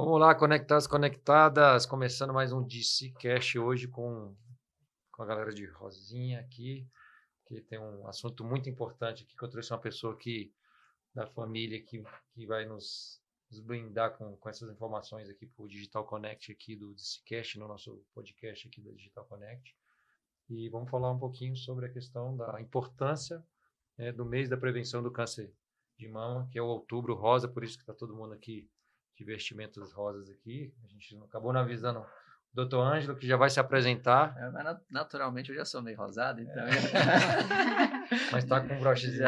Vamos lá, conectados, conectadas, começando mais um DCcast hoje com a galera de Rosinha aqui, que tem um assunto muito importante aqui, que eu trouxe uma pessoa aqui da família que vai nos brindar com essas informações aqui para o Digital Connect aqui do DCcast, no nosso podcast aqui da Digital Connect. E vamos falar um pouquinho sobre a questão da importância do mês da prevenção do câncer de mama, que é o Outubro Rosa, por isso que está todo mundo aqui de vestimentas rosas aqui. A gente acabou não avisando o Dr. Ângelo, que já vai se apresentar. Mas naturalmente eu já sou meio rosado, então... Mas está com um brochezinho.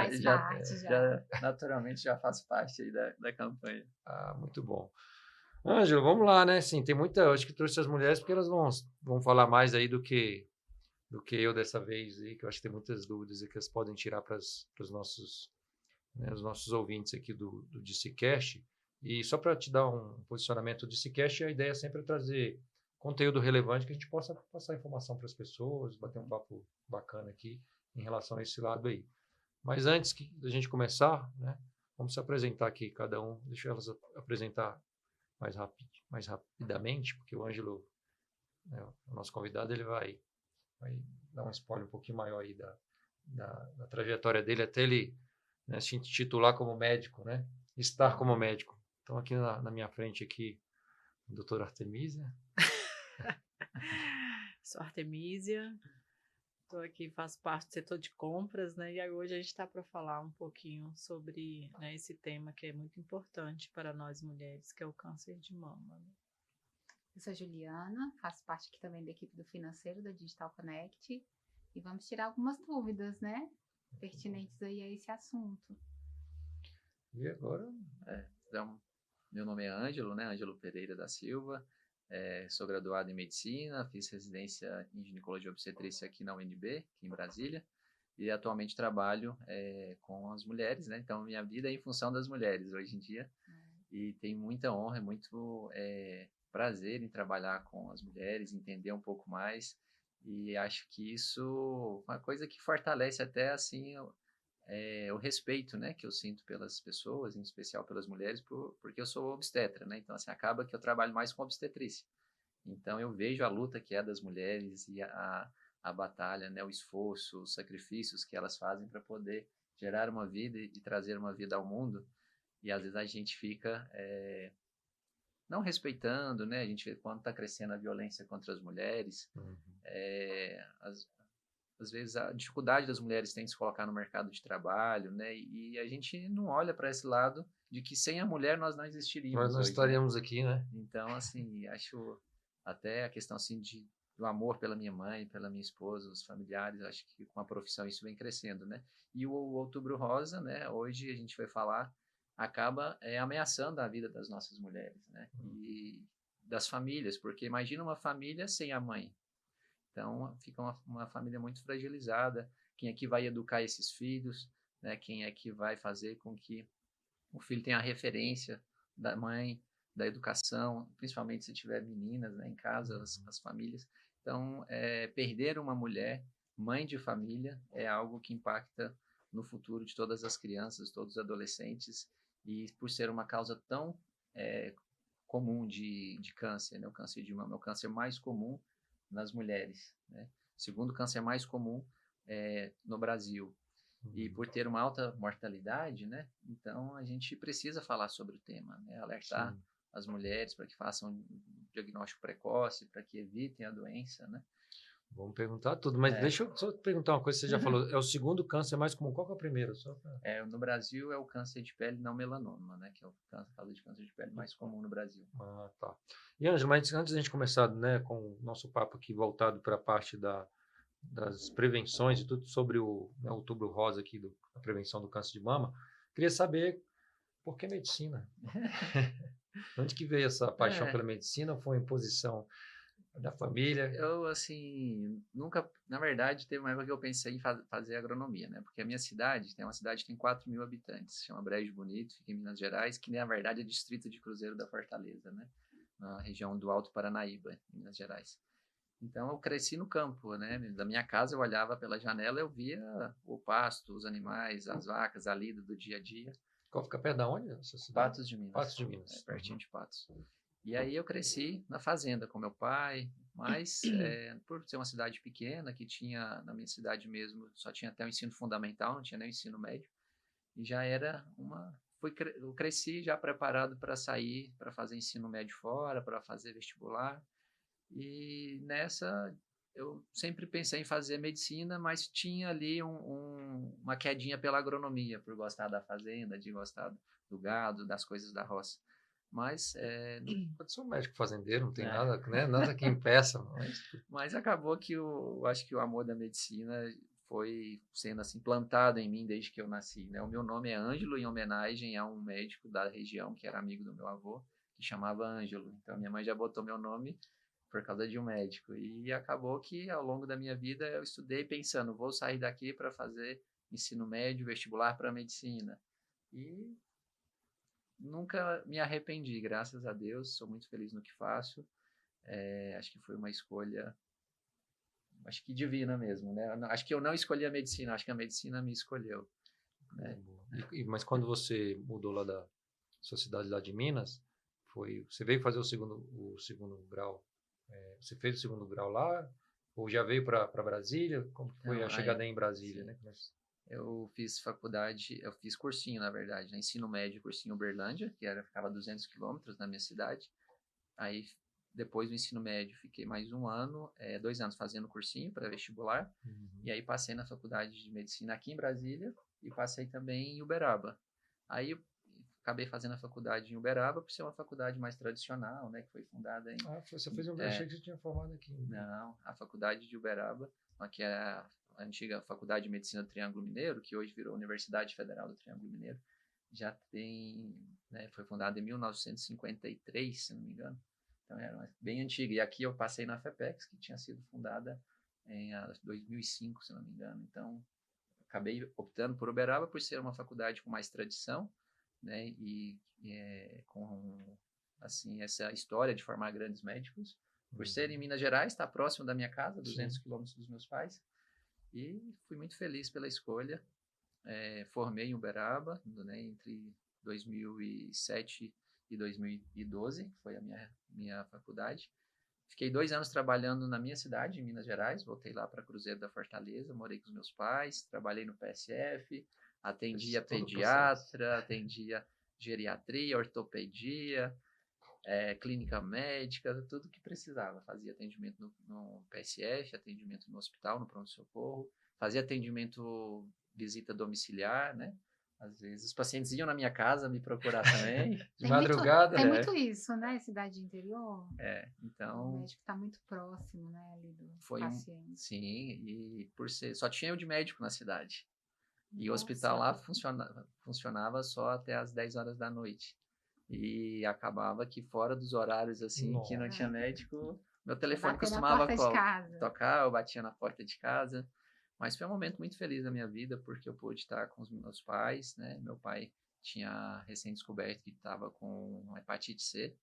Naturalmente já faço parte aí da campanha. Ah, muito bom. Ângelo, vamos lá, né? Sim, tem muita... Acho que trouxe as mulheres porque elas vão falar mais aí do que eu dessa vez, aí, que eu acho que tem muitas dúvidas aí que elas podem tirar para os nossos ouvintes aqui do DCcast. E só para te dar um posicionamento do DCcast, a ideia é sempre trazer conteúdo relevante que a gente possa passar informação para as pessoas, bater um papo bacana aqui em relação a esse lado aí. Mas antes da gente começar, né, vamos se apresentar aqui cada um. Deixa elas apresentar mais rapidamente, porque o Ângelo, né, o nosso convidado, ele vai dar um spoiler um pouquinho maior aí da trajetória dele, até ele, né, se titular como médico, né, estar como médico. Então, aqui na minha frente, aqui, a doutora Artemísia. Sou Artemísia, estou aqui, faço parte do setor de compras, né? E hoje a gente está para falar um pouquinho sobre, né, esse tema que é muito importante para nós mulheres, que é o câncer de mama. Né? Eu sou Juliana, faço parte aqui também da equipe do financeiro da Digital Connect e vamos tirar algumas dúvidas, né? Pertinentes aí a esse assunto. E agora? Então, meu nome é Ângelo, né? Ângelo Pereira da Silva. Sou graduado em medicina, fiz residência em ginecologia e obstetrícia aqui na UNB, aqui em Brasília, e atualmente trabalho com as mulheres, né? Então, minha vida é em função das mulheres hoje em dia, e tenho muita honra, muito prazer em trabalhar com as mulheres, entender um pouco mais, e acho que isso é uma coisa que fortalece até, assim, o respeito, né, que eu sinto pelas pessoas, em especial pelas mulheres, porque eu sou obstetra, né, então assim, acaba que eu trabalho mais com obstetrícia, então eu vejo a luta que é das mulheres e a batalha, né, o esforço, os sacrifícios que elas fazem para poder gerar uma vida e trazer uma vida ao mundo, e às vezes a gente fica não respeitando, né, a gente vê quando está crescendo a violência contra as mulheres, às vezes a dificuldade das mulheres tem de se colocar no mercado de trabalho, né? E a gente não olha para esse lado de que sem a mulher nós não existiríamos. Nós não hoje, estaríamos né? aqui, né? Então, assim, acho até a questão assim do amor pela minha mãe, pela minha esposa, os familiares, acho que com a profissão isso vem crescendo, né? E o Outubro Rosa, né? Hoje a gente vai falar, acaba ameaçando a vida das nossas mulheres, né? E das famílias, porque imagina uma família sem a mãe. Então, fica uma família muito fragilizada. Quem é que vai educar esses filhos? Né? Quem é que vai fazer com que o filho tenha a referência da mãe, da educação, principalmente se tiver meninas, né, em casa, as famílias. Então, perder uma mulher, mãe de família, é algo que impacta no futuro de todas as crianças, todos os adolescentes, e por ser uma causa tão comum de câncer, né? O câncer de mama é o câncer mais comum nas mulheres, né? O segundo câncer mais comum no Brasil. E por ter uma alta mortalidade, né? Então a gente precisa falar sobre o tema, né? Alertar as mulheres para que façam um diagnóstico precoce, para que evitem a doença, né? Vamos perguntar tudo, mas deixa eu só perguntar uma coisa, você já falou, é o segundo câncer mais comum, qual que é o primeiro? No Brasil é o câncer de pele não melanoma, né, que é o caso de câncer de pele mais comum no Brasil. Ah, tá. E Ângelo, mas antes da gente começar, né, com o nosso papo aqui voltado para a parte das prevenções e tudo sobre o Outubro Rosa aqui, da prevenção do câncer de mama, queria saber por que medicina? Onde que veio essa paixão pela medicina ou foi uma imposição da família? Eu, assim, nunca, na verdade, teve uma época que eu pensei em fazer agronomia, né? Porque a minha cidade, tem 4.000 habitantes, se chama Brejo Bonito, fica em Minas Gerais, que na verdade é distrito de Cruzeiro da Fortaleza, né? Na região do Alto Paranaíba, Minas Gerais. Então eu cresci no campo, né? Da minha casa eu olhava pela janela, eu via o pasto, os animais, as vacas, a lida do dia a dia. Qual fica perto da onde? Patos de Minas. Patos de Minas. Pertinho de Patos. E aí eu cresci na fazenda com meu pai, mas por ser uma cidade pequena, que tinha, na minha cidade mesmo, só tinha até o ensino fundamental, não tinha nem o ensino médio, e já era eu cresci já preparado para sair, para fazer ensino médio fora, para fazer vestibular, e nessa eu sempre pensei em fazer medicina, mas tinha ali uma quedinha pela agronomia, por gostar da fazenda, de gostar do gado, das coisas da roça. Mas Pode ser um médico fazendeiro, não tem É. nada, né? Nada que impeça. Mas acabou que eu acho que o amor da medicina foi sendo assim plantado em mim desde que eu nasci, né? O meu nome é Ângelo em homenagem a um médico da região que era amigo do meu avô, que chamava Ângelo. Então minha mãe já botou meu nome por causa de um médico. E acabou que ao longo da minha vida eu estudei pensando, vou sair daqui para fazer ensino médio, vestibular para medicina. E nunca me arrependi, graças a Deus, sou muito feliz no que faço. Acho que foi uma escolha, acho que divina mesmo, né? Acho que eu não escolhi a medicina, acho que a medicina me escolheu, né? Mas quando você mudou lá da sua cidade lá de Minas, você veio fazer o segundo grau? Você fez o segundo grau lá? Ou já veio para Brasília? Como foi Então, a chegada em Brasília, sim. né? Eu fiz faculdade, eu fiz cursinho, na verdade, né? Ensino médio, cursinho Uberlândia, ficava a 200 quilômetros da minha cidade. Aí, depois do ensino médio, fiquei mais 1 ano, 2 anos fazendo cursinho para vestibular. E aí passei na faculdade de medicina aqui em Brasília e passei também em Uberaba. Aí eu acabei fazendo a faculdade em Uberaba por ser uma faculdade mais tradicional, né? Que foi fundada em... Você fez um... Achei que você tinha formado aqui. Não, a faculdade de Uberaba, que é a antiga Faculdade de Medicina do Triângulo Mineiro, que hoje virou Universidade Federal do Triângulo Mineiro, já tem, né, foi fundada em 1953, se não me engano. Então era bem antiga. E aqui eu passei na FEPEX, que tinha sido fundada em 2005, se não me engano. Então acabei optando por Uberaba por ser uma faculdade com mais tradição, né, e com assim essa história de formar grandes médicos. Por ser em Minas Gerais, está próximo da minha casa, 200 quilômetros dos meus pais. E fui muito feliz pela escolha. Formei em Uberaba, né, entre 2007 e 2012, que foi a minha faculdade. Fiquei 2 anos trabalhando na minha cidade, em Minas Gerais. Voltei lá para Cruzeiro da Fortaleza, morei com os meus pais, trabalhei no PSF, atendia pediatra, atendia geriatria, ortopedia, clínica médica, tudo que precisava. Fazia atendimento no PSF, atendimento no hospital, no pronto-socorro, fazia atendimento, visita domiciliar, né? Às vezes os pacientes iam na minha casa me procurar também. De madrugada. Tem muito isso, né? Cidade interior. Então... O médico está muito próximo, né? Ali do paciente. Sim, e por ser... Só tinha eu de médico na cidade. E o Nossa. hospital lá funcionava só até as 10 horas da noite. E acabava que fora dos horários, assim, que não tinha médico, meu telefone costumava tocar, eu batia na porta de casa. Mas foi um momento muito feliz da minha vida, porque eu pude estar com os meus pais, né? Meu pai tinha recém-descoberto que estava com hepatite C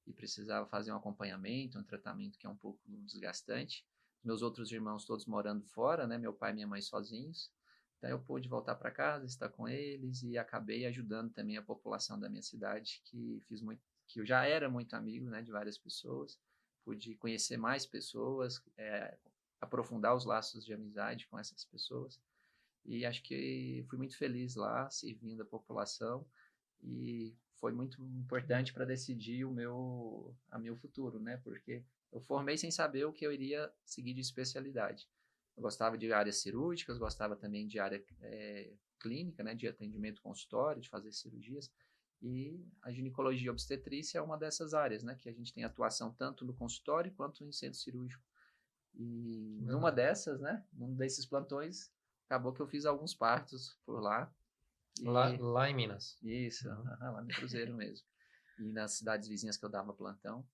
e precisava fazer um acompanhamento, um tratamento que é um pouco desgastante. Meus outros irmãos todos morando fora, né? Meu pai e minha mãe sozinhos. Então eu pude voltar para casa, estar com eles e acabei ajudando também a população da minha cidade, que eu já era muito amigo, né, de várias pessoas. Pude conhecer mais pessoas, aprofundar os laços de amizade com essas pessoas. E acho que fui muito feliz lá, servindo a população. E foi muito importante para decidir o meu futuro, né? Porque eu formei sem saber o que eu iria seguir de especialidade. Eu gostava de áreas cirúrgicas, gostava também de área clínica, né? De atendimento consultório, de fazer cirurgias. E a ginecologia e obstetrícia é uma dessas áreas, né? Que a gente tem atuação tanto no consultório quanto em centro cirúrgico. E numa dessas, né? Num desses plantões, acabou que eu fiz alguns partos por lá. Lá em Minas. Isso, lá no Cruzeiro mesmo. E nas cidades vizinhas que eu dava plantão.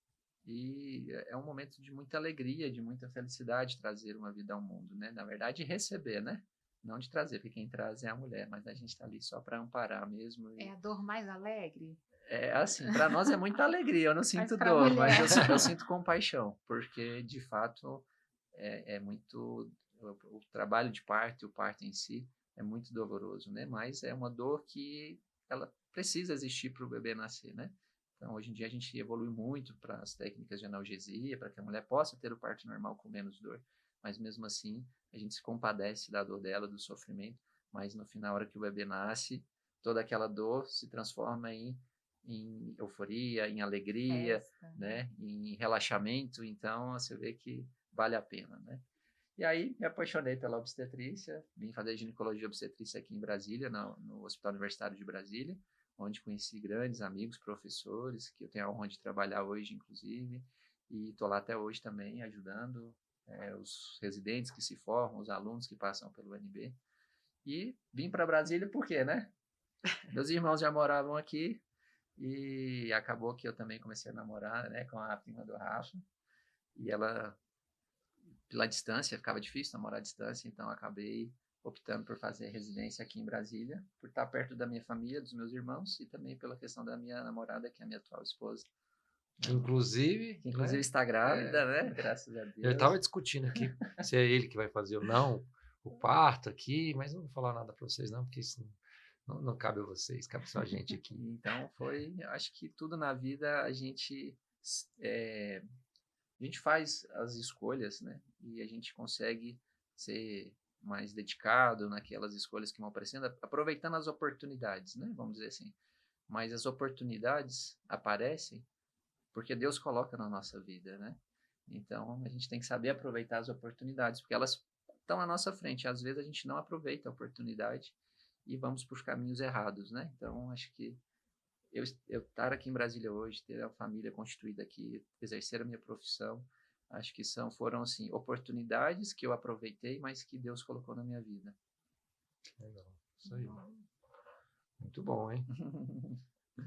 E é um momento de muita alegria, de muita felicidade trazer uma vida ao mundo, né? Na verdade, receber, né? Não de trazer, porque quem traz é a mulher, mas a gente está ali só para amparar mesmo. É a dor mais alegre? Assim, para nós é muita alegria, eu não sinto dor, mas eu sinto compaixão, porque de fato é muito... O trabalho de parto e o parto em si é muito doloroso, né? Mas é uma dor que ela precisa existir para o bebê nascer, né? Então, hoje em dia, a gente evolui muito para as técnicas de analgesia, para que a mulher possa ter o parto normal com menos dor. Mas, mesmo assim, a gente se compadece da dor dela, do sofrimento. Mas, no final, na hora que o bebê nasce, toda aquela dor se transforma em euforia, em alegria, né? Em relaxamento. Então, você vê que vale a pena, né? E aí, me apaixonei pela obstetrícia. Vim fazer ginecologia e obstetrícia aqui em Brasília, no Hospital Universitário de Brasília, onde conheci grandes amigos, professores, que eu tenho a honra de trabalhar hoje, inclusive, e estou lá até hoje também, ajudando os residentes que se formam, os alunos que passam pelo UNB. E vim para Brasília por quê, né? Meus irmãos já moravam aqui e acabou que eu também comecei a namorar, né, com a prima do Rafa, e ela, pela distância, ficava difícil namorar à distância, então acabei optando por fazer residência aqui em Brasília, por estar perto da minha família, dos meus irmãos, e também pela questão da minha namorada, que é a minha atual esposa. Que inclusive né? Está grávida, né? Graças a Deus. Eu estava discutindo aqui se é ele que vai fazer ou não o parto aqui, mas não vou falar nada para vocês não, porque isso não cabe a vocês, cabe só a gente aqui. Então acho que tudo na vida a gente faz as escolhas, né? E a gente consegue ser mais dedicado naquelas escolhas que vão aparecendo, aproveitando as oportunidades, né? Vamos dizer assim. Mas as oportunidades aparecem porque Deus coloca na nossa vida, né? Então, a gente tem que saber aproveitar as oportunidades, porque elas estão à nossa frente. Às vezes, a gente não aproveita a oportunidade e vamos por caminhos errados, né? Então, acho que eu estar aqui em Brasília hoje, ter a família constituída aqui, exercer a minha profissão, acho que foram, assim, oportunidades que eu aproveitei, mas que Deus colocou na minha vida. Legal, isso aí. Muito bom, hein?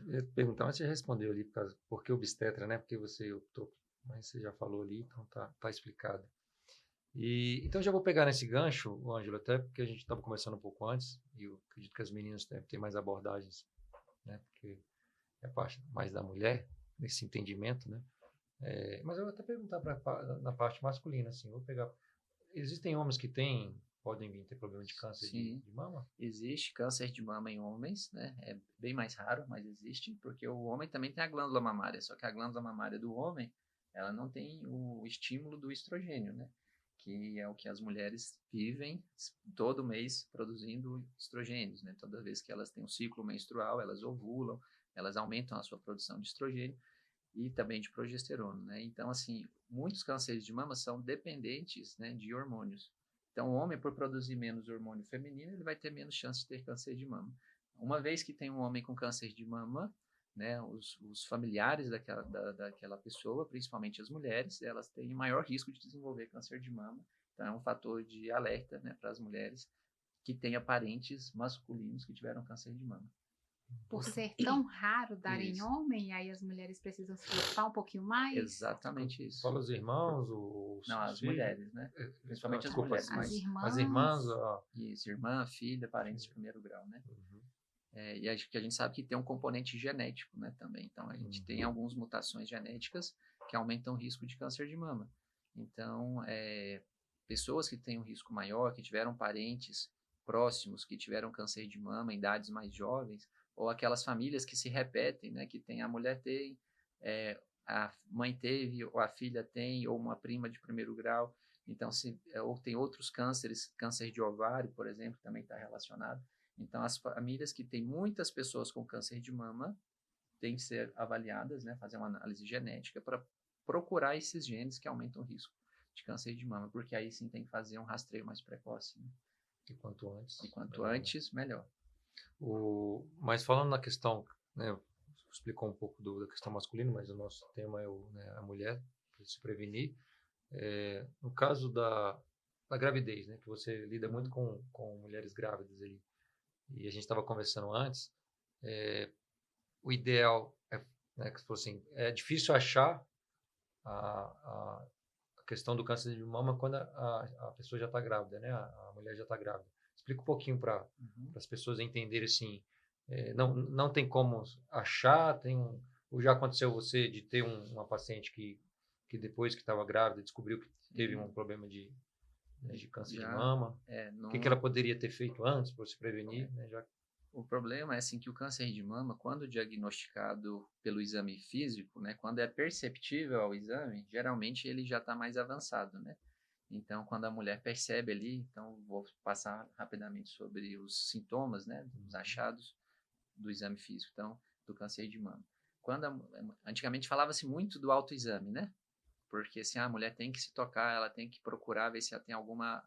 Eu ia perguntar, mas você respondeu ali, por que obstetra, né? Porque você optou, mas você já falou ali, então tá explicado. E, então já vou pegar nesse gancho, Ângelo, até porque a gente estava conversando um pouco antes, e eu acredito que as meninas devem ter mais abordagens, né? Porque é a parte mais da mulher, nesse entendimento, né? Mas eu vou até perguntar na parte masculina, assim, vou pegar. Existem homens que podem vir ter problema de câncer de mama? Existe câncer de mama em homens, né? É bem mais raro, mas existe, porque o homem também tem a glândula mamária, só que a glândula mamária do homem, ela não tem o estímulo do estrogênio, né? Que é o que as mulheres vivem todo mês produzindo estrogênios, né? Toda vez que elas têm um ciclo menstrual, elas ovulam, elas aumentam a sua produção de estrogênio e também de progesterona, né? Então, assim, muitos cânceres de mama são dependentes, né, de hormônios. Então, o homem, por produzir menos hormônio feminino, ele vai ter menos chance de ter câncer de mama. Uma vez que tem um homem com câncer de mama, né, os familiares daquela pessoa, principalmente as mulheres, elas têm maior risco de desenvolver câncer de mama. Então, é um fator de alerta, né, para as mulheres que têm parentes masculinos que tiveram câncer de mama. Por ser tão raro dar em homem, aí as mulheres precisam se preocupar um pouquinho mais? Exatamente isso. Fala os irmãos, não, as mulheres, né? Principalmente as mulheres. As irmãs. Isso, irmã, filha, parentes de primeiro grau, né? Uhum. E acho que a gente sabe que tem um componente genético, né, também. Então, a gente tem algumas mutações genéticas que aumentam o risco de câncer de mama. Então, pessoas que têm um risco maior, que tiveram parentes próximos, que tiveram câncer de mama em idades mais jovens, ou aquelas famílias que se repetem, né, que a mulher tem, a mãe teve, ou a filha tem, ou uma prima de primeiro grau. Então, ou tem outros cânceres, câncer de ovário, por exemplo, também está relacionado. Então, as famílias que têm muitas pessoas com câncer de mama têm que ser avaliadas, né, fazer uma análise genética para procurar esses genes que aumentam o risco de câncer de mama, porque aí sim tem que fazer um rastreio mais precoce. Né? E quanto antes. E quanto antes, melhor. Mas falando na questão, né, explicou um pouco da questão masculina, mas o nosso tema é a mulher, para se prevenir. No caso da gravidez, né, que você lida muito com mulheres grávidas ali, e a gente estava conversando antes, o ideal né, que assim, é difícil achar a questão do câncer de mama quando a pessoa já está grávida, né, a mulher já está grávida. Explica um pouquinho para as pessoas entenderem assim, não tem como achar, ou já aconteceu você de ter uma paciente que depois que estava grávida descobriu que teve um problema de câncer de mama, o que ela poderia ter feito antes para se prevenir, né, já... O problema é assim que o câncer de mama, quando diagnosticado pelo exame físico, né, quando é perceptível ao exame, geralmente ele já está mais avançado, né? Então, quando a mulher percebe ali, então vou passar rapidamente sobre os sintomas, né, os achados do exame físico, então, do câncer de mama. Antigamente falava-se muito do autoexame, né? Porque assim, a mulher tem que se tocar, ela tem que procurar ver se ela tem alguma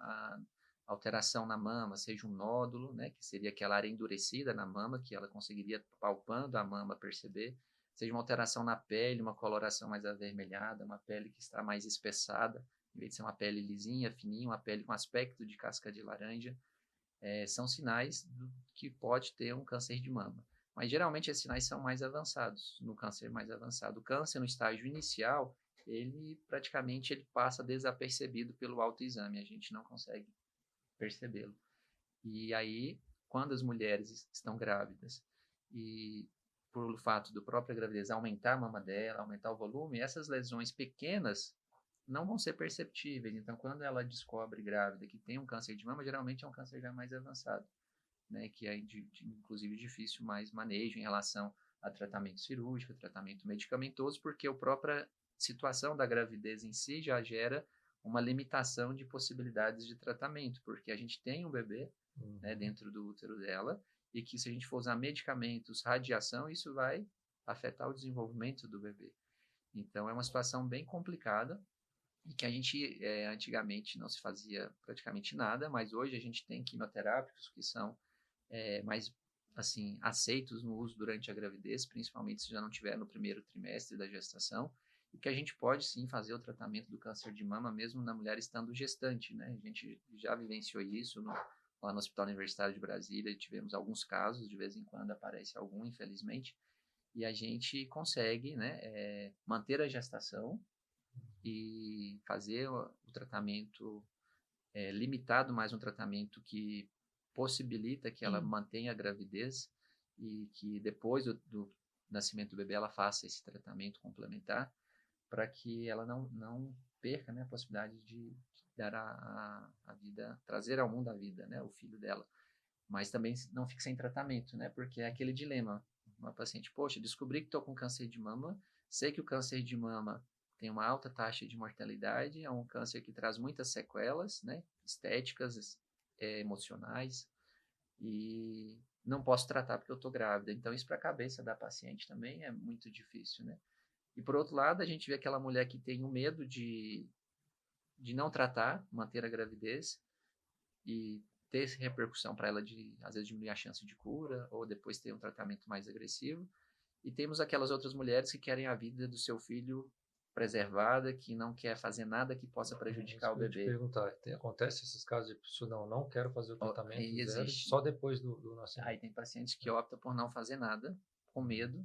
alteração na mama, seja um nódulo, né, que seria aquela área endurecida na mama, que ela conseguiria, palpando a mama, perceber, seja uma alteração na pele, uma coloração mais avermelhada, uma pele que está mais espessada, em vez de ser uma pele lisinha, fininha, uma pele com aspecto de casca de laranja, são sinais que pode ter um câncer de mama. Mas geralmente esses sinais são mais avançados, no câncer mais avançado. O câncer no estágio inicial, ele praticamente passa desapercebido pelo autoexame, a gente não consegue percebê-lo. E aí, quando as mulheres estão grávidas e por fato do própria gravidez aumentar a mama dela, aumentar o volume, essas lesões pequenas não vão ser perceptíveis. Então, quando ela descobre grávida que tem um câncer de mama, geralmente é um câncer já mais avançado, né, que é inclusive difícil mais manejo em relação a tratamento cirúrgico, tratamento medicamentoso, porque a própria situação da gravidez em si já gera uma limitação de possibilidades de tratamento, porque a gente tem um bebê, né, dentro do útero dela, e que se a gente for usar medicamentos, radiação, isso vai afetar o desenvolvimento do bebê. Então, é uma situação bem complicada, e que a gente, antigamente, não se fazia praticamente nada, mas hoje a gente tem quimioterápicos que são mais, assim, aceitos no uso durante a gravidez, principalmente se já não tiver no primeiro trimestre da gestação, e que a gente pode sim fazer o tratamento do câncer de mama mesmo na mulher estando gestante, né? A gente já vivenciou isso lá no Hospital Universitário de Brasília, tivemos alguns casos, de vez em quando aparece algum, infelizmente, e a gente consegue, né, manter a gestação e fazer o tratamento limitado, mas um tratamento que possibilita que ela mantenha a gravidez e que depois do nascimento do bebê ela faça esse tratamento complementar, para que ela não perca, né, a possibilidade de dar a vida, trazer ao mundo a vida, né, o filho dela. Mas também não fique sem tratamento, né, porque é aquele dilema. Uma paciente, poxa, descobri que estou com câncer de mama, sei que o câncer de mama tem uma alta taxa de mortalidade, é um câncer que traz muitas sequelas, né, estéticas, emocionais, e não posso tratar porque eu estou grávida. Então, isso para a cabeça da paciente também é muito difícil, né? E por outro lado, a gente vê aquela mulher que tem o medo de não tratar, manter a gravidez e ter essa repercussão para ela de, às vezes, diminuir a chance de cura ou depois ter um tratamento mais agressivo. E temos aquelas outras mulheres que querem a vida do seu filho preservada, que não quer fazer nada que possa prejudicar o bebê. Eu te perguntar, acontece esses casos de pessoa, não quero fazer o tratamento zero, existe. só depois do nascimento? Aí tem pacientes que optam por não fazer nada, com medo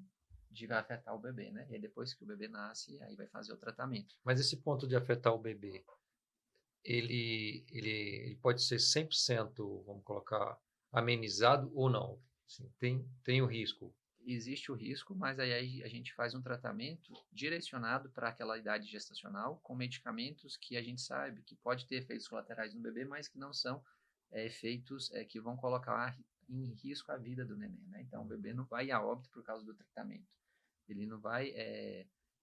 de vai afetar o bebê, né? E aí depois que o bebê nasce, aí vai fazer o tratamento. Mas esse ponto de afetar o bebê, ele pode ser 100%, vamos colocar, amenizado ou não? Assim, tem o risco? Existe o risco, mas aí a gente faz um tratamento direcionado para aquela idade gestacional, com medicamentos que a gente sabe que pode ter efeitos colaterais no bebê, mas que não são efeitos que vão colocar em risco a vida do neném, né? Então, o bebê não vai a óbito por causa do tratamento. Ele não vai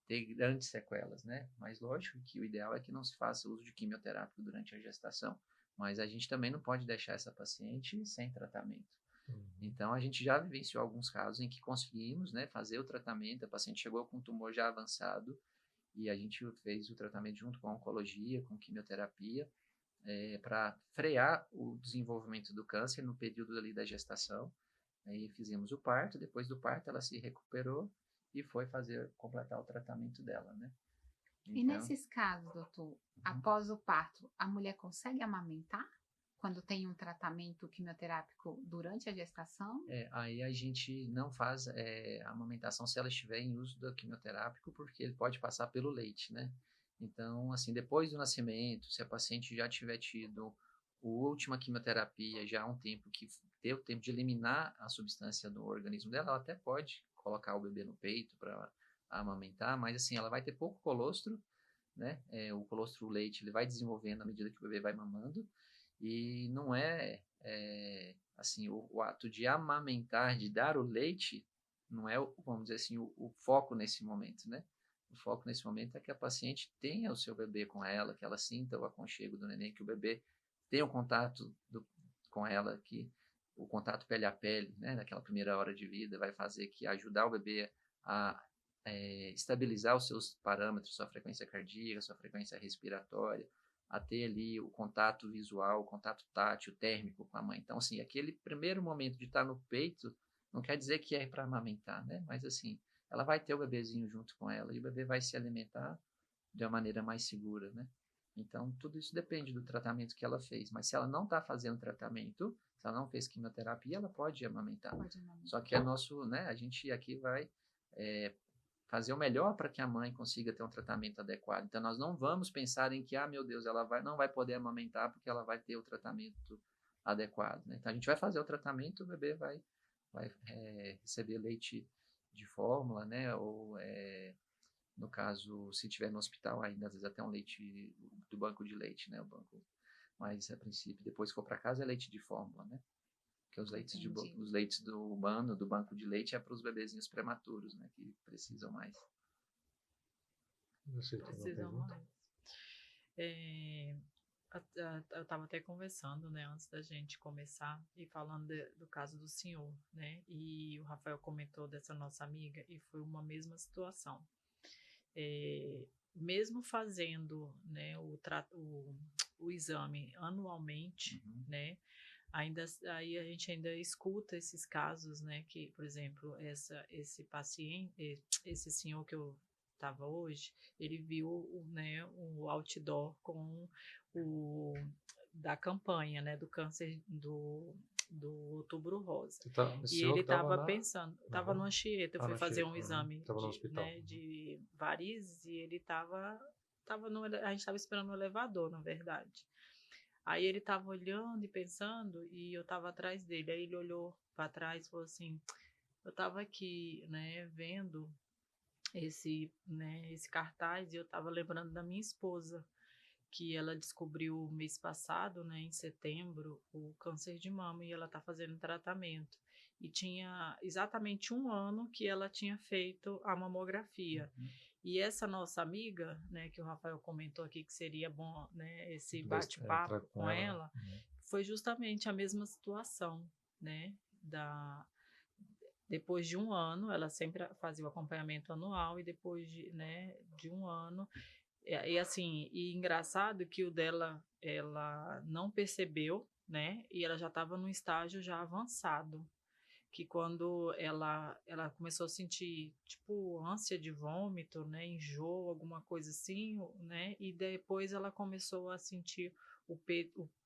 ter grandes sequelas, né? Mas lógico que o ideal é que não se faça uso de quimioterápico durante a gestação. Mas a gente também não pode deixar essa paciente sem tratamento. Então, a gente já vivenciou alguns casos em que conseguimos, né, fazer o tratamento, a paciente chegou com um tumor já avançado e a gente fez o tratamento junto com a oncologia, com quimioterapia, para frear o desenvolvimento do câncer no período ali da gestação. Aí fizemos o parto, depois do parto ela se recuperou e foi completar o tratamento dela, né? Então, e nesses casos, doutor, após o parto, a mulher consegue amamentar? Quando tem um tratamento quimioterápico durante a gestação? Aí a gente não faz a amamentação se ela estiver em uso do quimioterápico, porque ele pode passar pelo leite, né? Então, assim, depois do nascimento, se a paciente já tiver tido a última quimioterapia, já há um tempo que deu tempo de eliminar a substância do organismo dela, ela até pode colocar o bebê no peito para amamentar, mas assim, ela vai ter pouco colostro, né? O colostro, o leite, ele vai desenvolvendo à medida que o bebê vai mamando, e não assim, o ato de amamentar, de dar o leite, não é, vamos dizer assim, o foco nesse momento, né? O foco nesse momento é que a paciente tenha o seu bebê com ela, que ela sinta o aconchego do neném, que o bebê tenha o contato com ela, que o contato pele a pele, né, naquela primeira hora de vida, vai fazer que ajudar o bebê a estabilizar os seus parâmetros, sua frequência cardíaca, sua frequência respiratória, a ter ali o contato visual, o contato tátil, térmico com a mãe. Então, assim, aquele primeiro momento de estar no peito não quer dizer que é para amamentar, né? Mas, assim, ela vai ter o bebezinho junto com ela e o bebê vai se alimentar de uma maneira mais segura, né? Então, tudo isso depende do tratamento que ela fez. Mas se ela não está fazendo tratamento, se ela não fez quimioterapia, ela pode amamentar. Só que né, a gente aqui vai fazer o melhor para que a mãe consiga ter um tratamento adequado. Então, nós não vamos pensar em que, meu Deus, ela não vai poder amamentar porque ela vai ter o tratamento adequado, né? Então, a gente vai fazer o tratamento, o bebê vai receber leite de fórmula, né? Ou, no caso, se tiver no hospital ainda, às vezes até um leite do banco de leite, né? O banco, mas, a princípio, depois que for para casa, é leite de fórmula, né? Porque os leites do banco de leite é para os bebezinhos prematuros, né? Que precisam mais. Você tem uma pergunta? Eu estava até conversando, né, antes da gente começar e falando do caso do senhor, né? E o Rafael comentou dessa nossa amiga e foi uma mesma situação. Mesmo fazendo, né, o exame anualmente, né? Aí a gente ainda escuta esses casos, né? Que, por exemplo, esse paciente, esse senhor que eu estava hoje, ele viu, né, o outdoor com da campanha, né, do câncer do Outubro Rosa. E ele estava pensando, estava no Anchieta, eu fui fazer um exame de varizes e ele a gente estava esperando o elevador, na verdade. Aí ele estava olhando e pensando e eu estava atrás dele. Aí ele olhou para trás e falou assim, eu estava aqui, né, vendo esse cartaz e eu estava lembrando da minha esposa, que ela descobriu mês passado, né, em setembro, o câncer de mama e ela está fazendo tratamento. E tinha exatamente 1 ano que ela tinha feito a mamografia. E essa nossa amiga, né, que o Rafael comentou aqui que seria bom, né, esse bate-papo com ela, foi justamente a mesma situação, né, depois de 1 ano, ela sempre fazia o acompanhamento anual e depois de 1 ano, e engraçado que o dela, ela não percebeu, né, e ela já estava num estágio já avançado, que quando ela começou a sentir, tipo, ânsia de vômito, né, enjoo, alguma coisa assim, né, e depois ela começou a sentir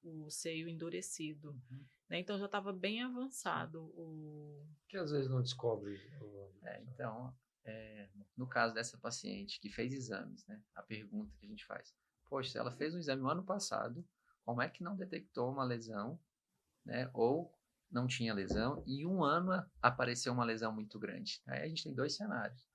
o seio endurecido, né, então já estava bem avançado. Que às vezes não descobre. Então, no caso dessa paciente que fez exames, né, a pergunta que a gente faz, poxa, ela fez um exame no ano passado, como é que não detectou uma lesão, né, ou não tinha lesão, e em 1 ano apareceu uma lesão muito grande. Aí a gente tem 2 cenários.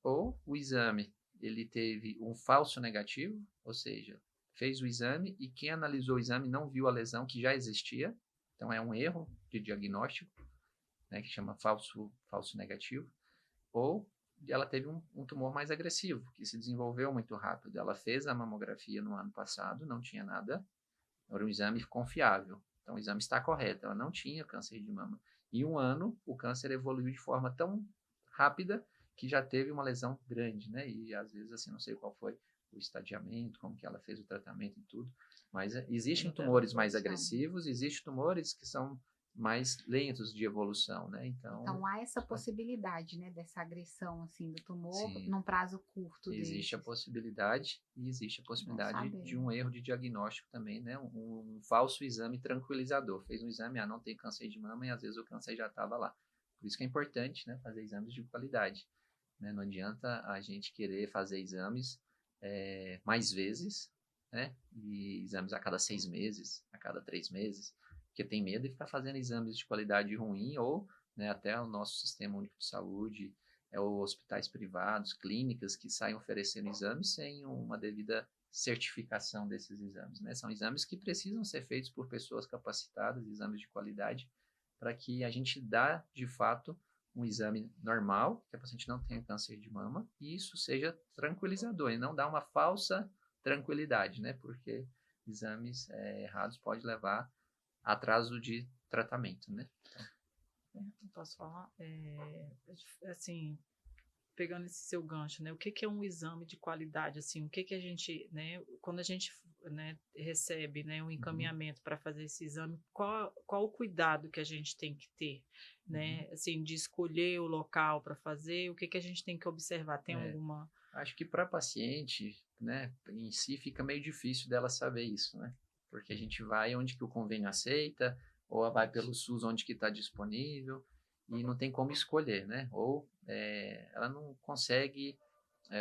Ou o exame, ele teve um falso negativo, ou seja, fez o exame e quem analisou o exame não viu a lesão que já existia, então é um erro de diagnóstico, né, que chama falso negativo. Ou ela teve um tumor mais agressivo, que se desenvolveu muito rápido. Ela fez a mamografia no ano passado, não tinha nada, era um exame confiável. Então, o exame está correto, ela não tinha câncer de mama. Em 1 ano, o câncer evoluiu de forma tão rápida que já teve uma lesão grande, né? E, às vezes, assim, não sei qual foi o estadiamento, como que ela fez o tratamento e tudo. Mas existem tumores mais agressivos, existem tumores que são mais lentos de evolução, né? Então há essa possibilidade, né, dessa agressão, assim, do tumor num prazo curto. Existe a possibilidade e existe a possibilidade de um erro de diagnóstico também, né? Um falso exame tranquilizador. Fez um exame, não tem câncer de mama e às vezes o câncer já estava lá. Por isso que é importante, né, fazer exames de qualidade, né? Não adianta a gente querer fazer exames mais vezes, né? E exames a cada 6 meses, a cada 3 meses, porque tem medo de ficar fazendo exames de qualidade ruim ou, né, até o nosso sistema único de saúde, ou hospitais privados, clínicas que saem oferecendo exames sem uma devida certificação desses exames, né? São exames que precisam ser feitos por pessoas capacitadas, exames de qualidade, para que a gente dá, de fato, um exame normal, que a paciente não tenha câncer de mama, e isso seja tranquilizador, e não dá uma falsa tranquilidade, né? Porque exames errados pode levar a atraso de tratamento, né? Posso falar? Assim, pegando esse seu gancho, né? O que é um exame de qualidade? Assim, o que a gente, né? Quando a gente, né, recebe, né, um encaminhamento para fazer esse exame, qual o cuidado que a gente tem que ter, né? Assim, de escolher o local para fazer, o que a gente tem que observar? Tem alguma? Acho que para a paciente, né, em si fica meio difícil dela saber isso, né? Porque a gente vai onde que o convênio aceita, ou vai pelo SUS onde que está disponível, e não tem como escolher, né? Ou ela não consegue,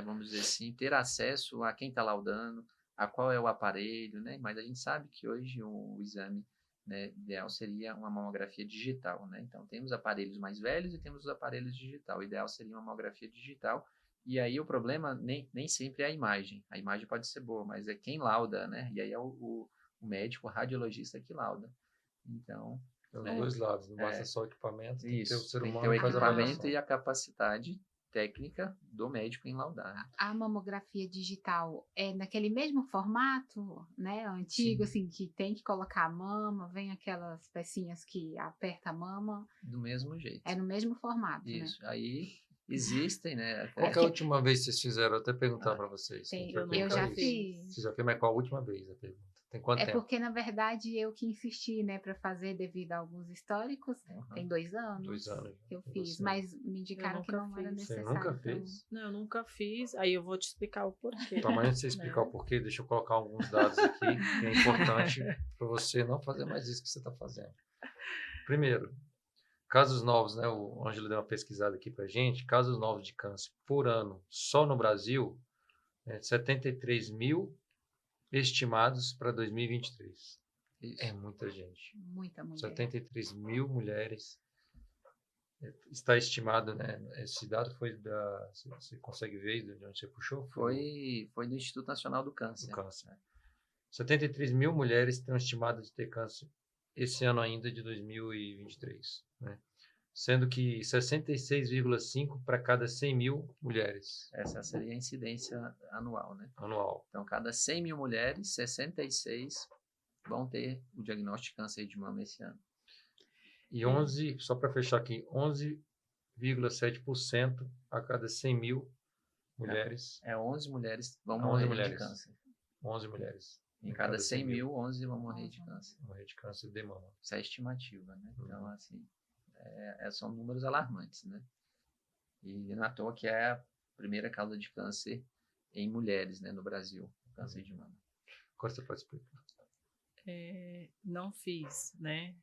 vamos dizer assim, ter acesso a quem está laudando, a qual é o aparelho, né? Mas a gente sabe que hoje o exame, né, ideal seria uma mamografia digital, né? Então temos aparelhos mais velhos e temos os aparelhos digital. O ideal seria uma mamografia digital. E aí o problema nem sempre é a imagem. A imagem pode ser boa, mas é quem lauda, né? E aí é o médico, o radiologista que lauda. Então, Os dois lados, não basta só o equipamento, tem que ter o ser tem que humano ter o que faz a equipamento avaliação. e a capacidade técnica do médico em laudar. A mamografia digital é naquele mesmo formato, né, antigo, assim, que tem que colocar a mama, vem aquelas pecinhas que aperta a mama. Do mesmo jeito. É no mesmo formato, Isso. Aí existem, né? Qual que é a última vez que vocês fizeram? Eu até perguntar para vocês. Eu já fiz. Você já fez, mas qual a última vez a pergunta? Tem quanto tempo? Porque, na verdade, eu que insisti, né, para fazer devido a alguns históricos. Tem 2 anos. 2 anos. Que eu fiz, mas me indicaram que não era necessário. Você nunca fez? Não, eu nunca fiz. Aí eu vou te explicar o porquê. Então, mas antes de você explicar o porquê, deixa eu colocar alguns dados aqui que é importante para você não fazer mais isso que você está fazendo. Primeiro, casos novos, né? O Ângelo deu uma pesquisada aqui para gente. Casos novos de câncer por ano, só no Brasil, 73 mil estimados para 2023. Isso. É muita gente. Muita mulher. 73 mil mulheres. Está estimado, né? Esse dado foi da... Você consegue ver de onde você puxou? Foi do Instituto Nacional do Câncer. 73 mil mulheres estão estimadas de ter câncer esse ano ainda de 2023, né? Sendo que 66,5 para cada 100 mil mulheres. Essa seria a incidência anual, né? Anual. Então, cada 100 mil mulheres, 66 vão ter o diagnóstico de câncer de mama esse ano. E 11, só para fechar aqui, 11,7% a cada 100 mil mulheres. 11 mulheres vão morrer de câncer. 11 mulheres. Em cada 100 mil, 11 vão morrer de câncer. Morrer de câncer de mama. Isso é a estimativa, né? Então, assim, são números alarmantes, né? E não é à toa que é a primeira causa de câncer em mulheres, né, no Brasil, o câncer de mama. Agora você pode explicar. Não fiz, né?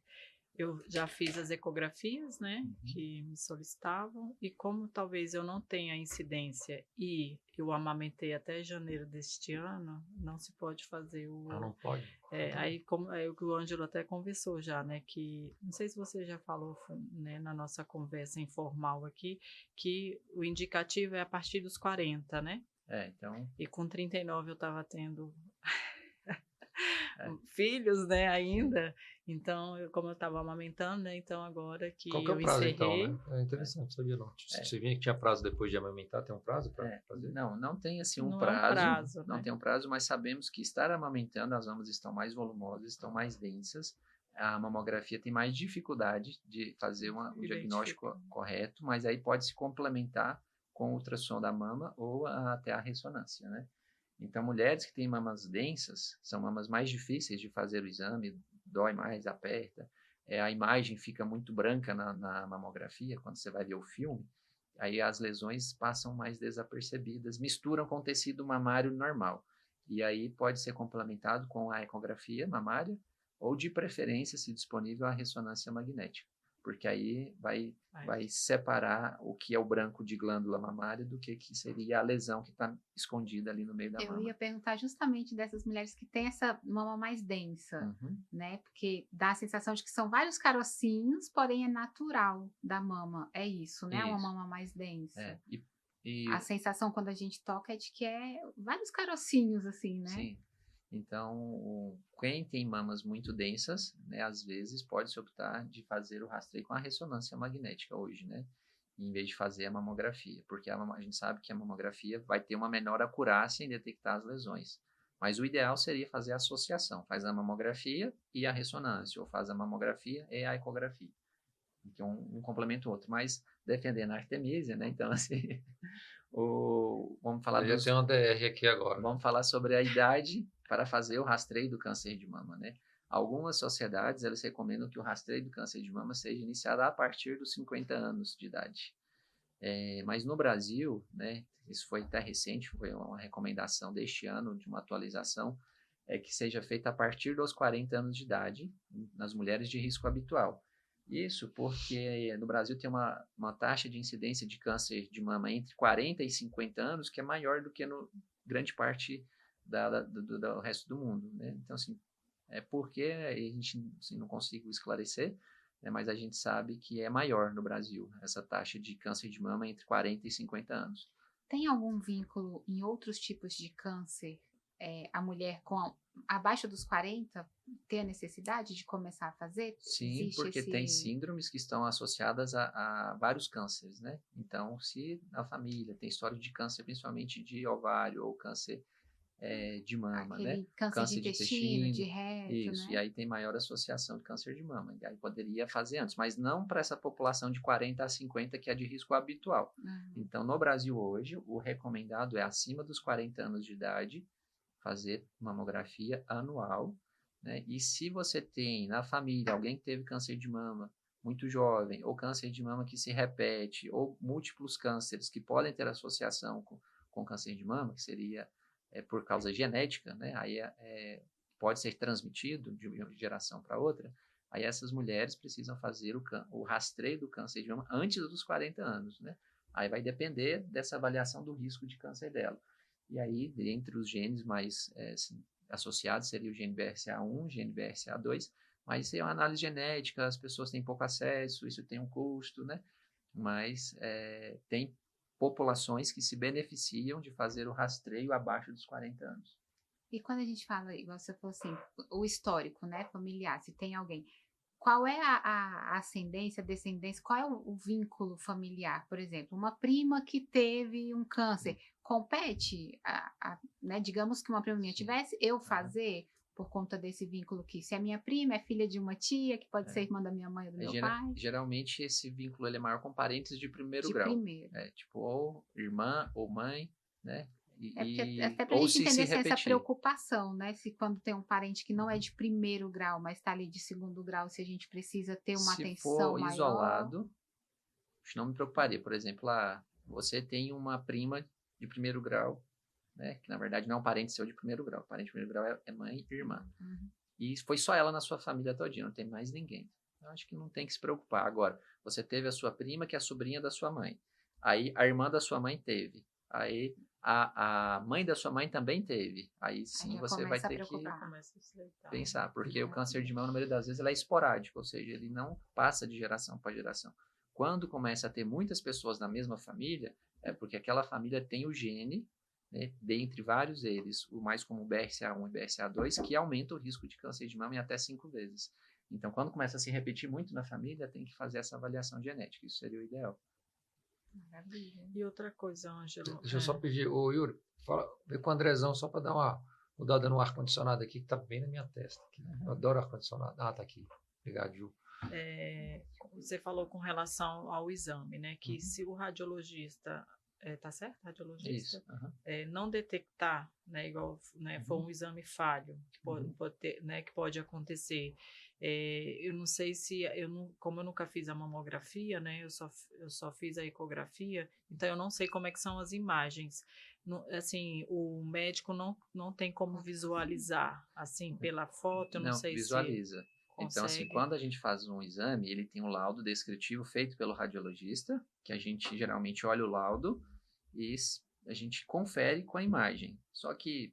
Eu já fiz as ecografias, né, que me solicitavam, e como talvez eu não tenha incidência e eu amamentei até janeiro deste ano, não se pode fazer o... Não pode? Aí como o que o Ângelo até conversou já, né, que, não sei se você já falou, né, na nossa conversa informal aqui, que o indicativo é a partir dos 40, né? Então... E com 39 eu estava tendo... filhos, né, ainda. Então, como eu estava amamentando, né, então agora que qual que é o eu prazo, encerrei... então, né? É interessante, sabia não. Você vinha que tinha prazo depois de amamentar, tem um prazo para fazer? Não tem assim um não prazo. Não né? tem um prazo, mas sabemos que estar amamentando, as mamas estão mais volumosas, estão mais densas. A mamografia tem mais dificuldade de fazer o diagnóstico correto, mas aí pode se complementar com o ultrassom da mama ou até a ressonância, né? Então, mulheres que têm mamas densas são mamas mais difíceis de fazer o exame, dói mais, aperta. A imagem fica muito branca na mamografia, quando você vai ver o filme, aí as lesões passam mais desapercebidas, misturam com o tecido mamário normal. E aí pode ser complementado com a ecografia mamária ou, de preferência, se disponível, a ressonância magnética. Porque aí vai separar o que é o branco de glândula mamária do que seria a lesão que está escondida ali no meio da mama. Eu ia perguntar justamente dessas mulheres que têm essa mama mais densa, né? Porque dá a sensação de que são vários carocinhos, porém é natural da mama. É isso, né? Isso. Uma mama mais densa. A sensação quando a gente toca é de que é vários carocinhos, assim, né? Sim. Então, quem tem mamas muito densas, né, às vezes pode-se optar de fazer o rastreio com a ressonância magnética hoje, né, em vez de fazer a mamografia, porque a gente sabe que a mamografia vai ter uma menor acurácia em detectar as lesões. Mas o ideal seria fazer a associação, faz a mamografia e a ressonância, ou faz a mamografia e a ecografia. Então, um complementa o outro, mas defendendo a Artemisia, né, então assim, vamos falar Eu tenho uma DR aqui agora. Vamos falar sobre a idade para fazer o rastreio do câncer de mama, né? Algumas sociedades, elas recomendam que o rastreio do câncer de mama seja iniciado a partir dos 50 anos de idade. Mas no Brasil, né, isso foi até recente, foi uma recomendação deste ano, de uma atualização, que seja feita a partir dos 40 anos de idade, nas mulheres de risco habitual. Isso porque no Brasil tem uma taxa de incidência de câncer de mama entre 40 e 50 anos que é maior do que no grande parte do resto do mundo, né? Então, assim, porque a gente assim, não consigo esclarecer, né, mas a gente sabe que é maior no Brasil essa taxa de câncer de mama entre 40 e 50 anos. Tem algum vínculo em outros tipos de câncer? A mulher abaixo dos 40 ter a necessidade de começar a fazer? Sim, existe porque tem síndromes que estão associadas a vários cânceres, né? Então, se a família tem história de câncer, principalmente de ovário ou câncer de mama, aquele né? Câncer de intestino, de reto, isso, né? e aí tem maior associação de câncer de mama. E aí poderia fazer antes, mas não para essa população de 40 a 50 que é de risco habitual. Então, no Brasil hoje, o recomendado é acima dos 40 anos de idade, fazer mamografia anual, né? E se você tem na família alguém que teve câncer de mama muito jovem, ou câncer de mama que se repete, ou múltiplos cânceres que podem ter associação com câncer de mama, que seria por causa genética, né? Aí pode ser transmitido de uma geração para outra. Aí essas mulheres precisam fazer o rastreio do câncer de mama antes dos 40 anos, né? Aí vai depender dessa avaliação do risco de câncer dela. E aí, entre os genes mais associados, seria o gene BRCA1, gene BRCA2, mas isso é uma análise genética, as pessoas têm pouco acesso, isso tem um custo, né? Mas tem populações que se beneficiam de fazer o rastreio abaixo dos 40 anos. E quando a gente fala, igual você falou assim, o histórico, né, familiar, se tem alguém, qual é a ascendência, descendência, qual é o vínculo familiar? Por exemplo, uma prima que teve um câncer, compete, né, digamos que uma prima minha tivesse, eu fazer por conta desse vínculo que se a minha prima é filha de uma tia, que pode ser irmã da minha mãe ou do meu pai. Geralmente esse vínculo ele é maior com parentes de primeiro grau. Tipo, ou irmã ou mãe, né? Até pra gente entender essa preocupação, né? Se quando tem um parente que não é de primeiro grau, mas está ali de segundo grau, se a gente precisa ter uma atenção maior. Se for isolado, não me preocuparia. Por exemplo, você tem uma prima de primeiro grau, né? Que na verdade não é um parente seu de primeiro grau. O parente de primeiro grau é mãe e irmã. E foi só ela na sua família todinha, não tem mais ninguém. Eu acho que não tem que se preocupar. Agora, você teve a sua prima, que é a sobrinha da sua mãe. Aí a irmã da sua mãe teve. Aí a mãe da sua mãe também teve. Aí sim você vai ter que pensar, porque o câncer de mama, na maioria das vezes, ele é esporádico, ou seja, ele não passa de geração para geração. Quando começa a ter muitas pessoas na mesma família, é porque aquela família tem o gene, né, dentre vários deles, o mais comum BRCA1 e BRCA2, que aumenta o risco de câncer de mama em até 5 vezes. Então, quando começa a se repetir muito na família, tem que fazer essa avaliação genética. Isso seria o ideal. Maravilha. E outra coisa, Ângelo. Deixa eu só pedir, ô Yuri, vê com o Andrezão só para dar uma mudada no ar-condicionado aqui, que tá bem na minha testa. Eu adoro ar-condicionado. Tá aqui. Obrigado, Ju. Você falou com relação ao exame, né? Que se o radiologista, tá certo? Radiologista, não detectar, né? Igual, né, for um exame falho, que pode ter, né, que pode acontecer. Eu não sei se, como eu nunca fiz a mamografia, né, eu só fiz a ecografia, então eu não sei como é que são as imagens. Assim, o médico não tem como visualizar, assim, pela foto, eu não sei visualiza. Se então, assim, quando a gente faz um exame, ele tem um laudo descritivo feito pelo radiologista, que a gente geralmente olha o laudo e a gente confere com a imagem. Só que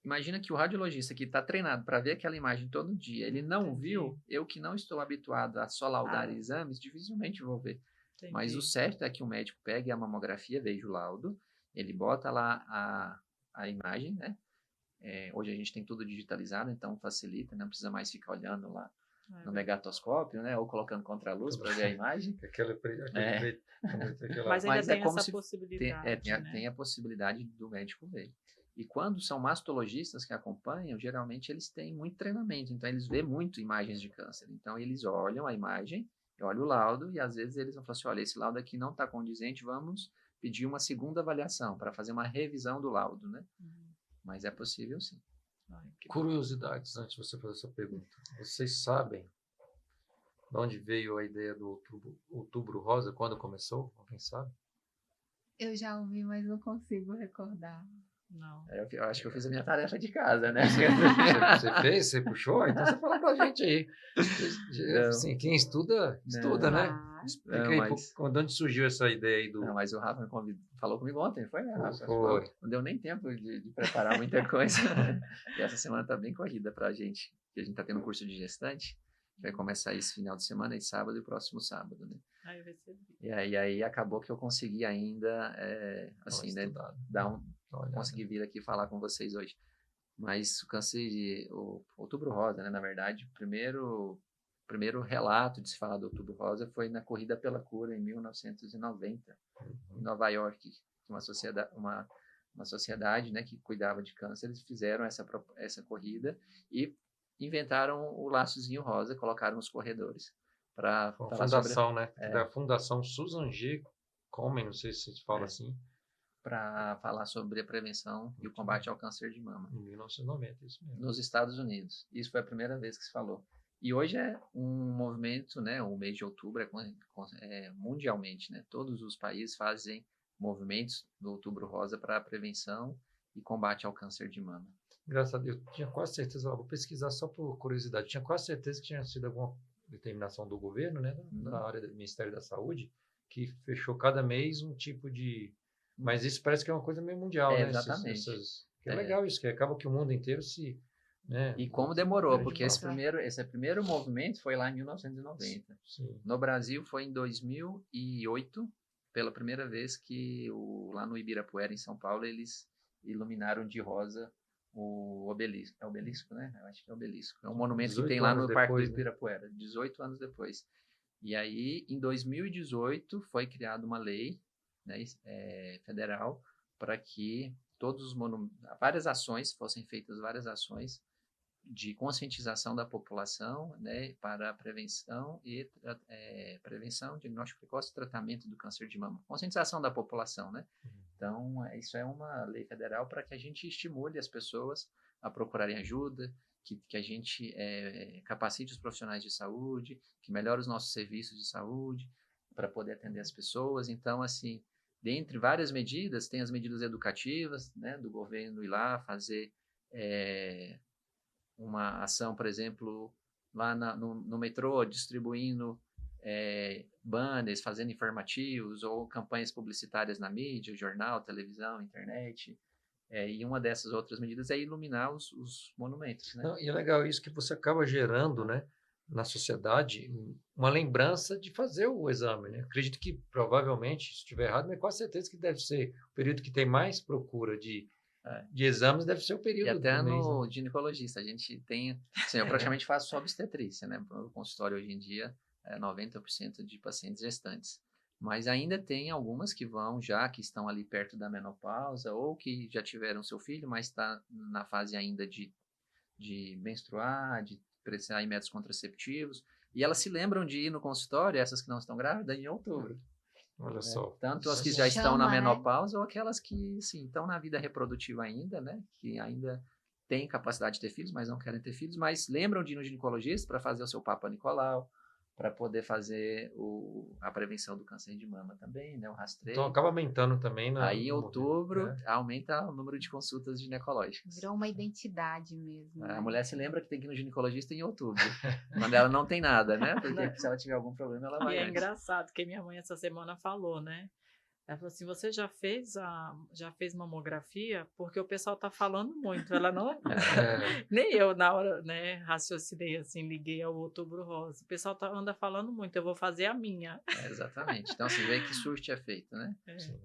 imagina que o radiologista que está treinado para ver aquela imagem todo dia, ele não viu, eu que não estou habituado a só laudar exames, dificilmente vou ver. Entendi. Mas o certo é que o médico pegue a mamografia, veja o laudo, ele bota lá a imagem, né? Hoje a gente tem tudo digitalizado, então facilita, não precisa mais ficar olhando lá no megatoscópio, né? Ou colocando contra a luz para ver a imagem. Mas ainda tem essa possibilidade. Tem a possibilidade do médico ver. E quando são mastologistas que acompanham, geralmente eles têm muito treinamento, então eles vêem muito imagens de câncer. Então eles olham a imagem, olham o laudo e às vezes eles vão falar assim, olha, esse laudo aqui não está condizente, vamos pedir uma segunda avaliação para fazer uma revisão do laudo, né? Mas é possível sim. Curiosidades, antes de você fazer essa pergunta. Vocês sabem de onde veio a ideia do Outubro Rosa, quando começou? Alguém sabe? Eu já ouvi, mas não consigo recordar. Não. Eu acho que eu fiz a minha tarefa de casa, né? Você fez? Você puxou? Então você fala pra gente aí. Assim, quem estuda, né? Explica aí, de onde surgiu essa ideia aí do... Não, mas o Rafa falou comigo ontem, foi, né, Rafa? Foi. Não deu nem tempo de preparar muita coisa. E essa semana tá bem corrida pra gente, porque a gente tá tendo um curso de gestante, que vai começar esse final de semana, esse sábado e o próximo sábado, né? Aí vai ser... E aí acabou que eu consegui ainda, assim, né, consegui vir aqui falar com vocês hoje. Mas o Outubro Rosa, né, na verdade, o primeiro relato de se falar do Outubro Rosa foi na Corrida pela Cura, em 1990, em Nova York, uma sociedade, né, que cuidava de câncer. Eles fizeram essa corrida e inventaram o laçozinho rosa, colocaram os corredores. A fundação, né? Da Fundação Susan G. Komen, não sei se se fala assim. Para falar sobre a prevenção e o combate ao câncer de mama. Em 1990, isso mesmo. Nos Estados Unidos. Isso foi a primeira vez que se falou. E hoje é um movimento, né? O mês de outubro mundialmente, né? Todos os países fazem movimentos do Outubro Rosa para a prevenção e combate ao câncer de mama. Engraçado, eu tinha quase certeza, vou pesquisar só por curiosidade, tinha quase certeza que tinha sido alguma determinação do governo, né? Na área do Ministério da Saúde, que fechou cada mês um tipo de... Mas isso parece que é uma coisa meio mundial, né? Exatamente. É legal isso, que acaba que o mundo inteiro se... Né? E como demorou, porque esse primeiro movimento foi lá em 1990. Sim. No Brasil foi em 2008, pela primeira vez que lá no Ibirapuera, em São Paulo, eles iluminaram de rosa o obelisco. É obelisco, né? Eu acho que é obelisco. É um monumento que tem lá no Parque do Ibirapuera, 18 anos depois. E aí, em 2018, foi criada uma lei, né, federal, para que várias ações fossem feitas, várias ações de conscientização da população, né, para a prevenção, diagnóstico precoce e tratamento do câncer de mama. Conscientização da população, né? Então, isso é uma lei federal para que a gente estimule as pessoas a procurarem ajuda, que a gente capacite os profissionais de saúde, que melhore os nossos serviços de saúde para poder atender as pessoas. Então, assim, dentre várias medidas, tem as medidas educativas, né, do governo ir lá fazer uma ação, por exemplo, lá no metrô, distribuindo banners, fazendo informativos ou campanhas publicitárias na mídia, jornal, televisão, internet. E uma dessas outras medidas é iluminar os monumentos, né? Não, e é legal isso que você acaba gerando, né, na sociedade, uma lembrança de fazer o exame, né? Acredito que, provavelmente, se estiver errado, mas com certeza que deve ser o período que tem mais procura de exames, deve ser o período. E até do mês, no né? ginecologista, a gente tem... Assim, eu praticamente faço só obstetrícia, né? O consultório hoje em dia é 90% de pacientes gestantes. Mas ainda tem algumas que que estão ali perto da menopausa, ou que já tiveram seu filho, mas está na fase ainda de menstruar, de precisar em métodos contraceptivos, e elas se lembram de ir no consultório, essas que não estão grávidas, em outubro. Olha só. Tanto as que já estão na menopausa, ou aquelas que, sim, estão na vida reprodutiva ainda, né? Que ainda têm capacidade de ter filhos, mas não querem ter filhos, mas lembram de ir no ginecologista para fazer o seu Papa Nicolau, para poder fazer a prevenção do câncer de mama também, né? O rastreio. Então acaba aumentando também. Aí em outubro aumenta o número de consultas ginecológicas. Virou uma identidade mesmo. A mulher se lembra que tem que ir no ginecologista em outubro, quando ela não tem nada, né? Porque se ela tiver algum problema, ela vai. E é engraçado, porque minha mãe essa semana falou, né? Ela falou assim, você já fez mamografia? Porque o pessoal tá falando muito. Ela não... Nem eu, na hora, né, raciocinei assim, liguei ao Outubro Rosa. O pessoal anda falando muito, eu vou fazer a minha. Exatamente. Então, você vê que surte efeito, né?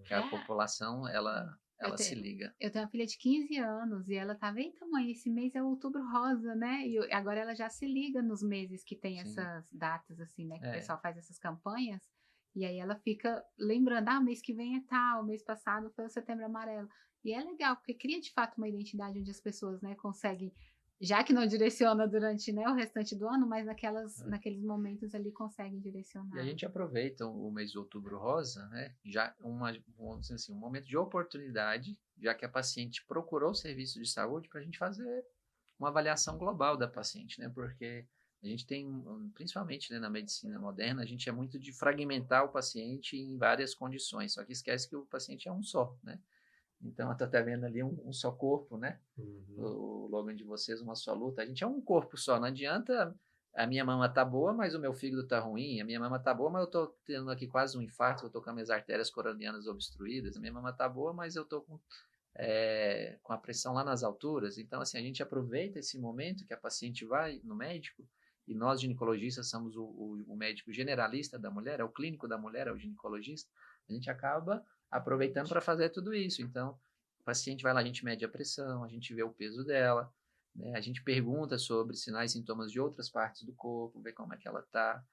Que a população, ela ela se liga. Eu tenho uma filha de 15 anos e ela tava, eita mãe, esse mês é o Outubro Rosa, né? E agora ela já se liga nos meses que tem essas datas, assim, né? Que o pessoal faz essas campanhas. E aí ela fica lembrando, o mês que vem é tal, mês passado foi o Setembro Amarelo. E é legal, porque cria de fato uma identidade onde as pessoas, né, conseguem, já que não direciona durante, né, o restante do ano, mas naqueles momentos ali conseguem direcionar. E a gente aproveita o mês de Outubro Rosa, né, já vamos dizer assim, um momento de oportunidade, já que a paciente procurou o serviço de saúde, para a gente fazer uma avaliação global da paciente, né, porque a gente tem, principalmente, né, na medicina moderna, a gente é muito de fragmentar o paciente em várias condições, só que esquece que o paciente é um só, né? Então, eu estou até vendo ali um só corpo, né? O logo de vocês, uma só luta. A gente é um corpo só, não adianta a minha mama tá boa, mas o meu fígado tá ruim, a minha mama tá boa, mas eu tô tendo aqui quase um infarto, eu tô com as minhas artérias coronianas obstruídas, a minha mama tá boa, mas eu tô com a pressão lá nas alturas. Então, assim, a gente aproveita esse momento que a paciente vai no médico, e nós ginecologistas somos o médico generalista da mulher, é o clínico da mulher, é o ginecologista, a gente acaba aproveitando para fazer tudo isso. Então, o paciente vai lá, a gente mede a pressão, a gente vê o peso dela, né? A gente pergunta sobre sinais e sintomas de outras partes do corpo, vê como é que ela está,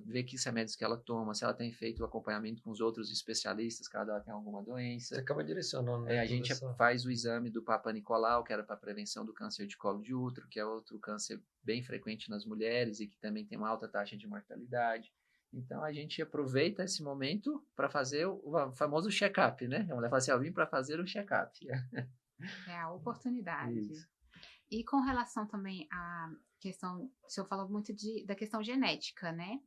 vê que remédios que ela toma, se ela tem feito o acompanhamento com os outros especialistas, caso ela tenha alguma doença. Você acaba direcionando, né? A gente faz o exame do Papa Nicolau, que era para prevenção do câncer de colo de útero, que é outro câncer bem frequente nas mulheres e que também tem uma alta taxa de mortalidade. Então, a gente aproveita esse momento para fazer o famoso check-up, né? A mulher fala assim, eu vim para fazer o check-up. É a oportunidade. Isso. E com relação também à questão, o senhor falou muito da questão genética, né?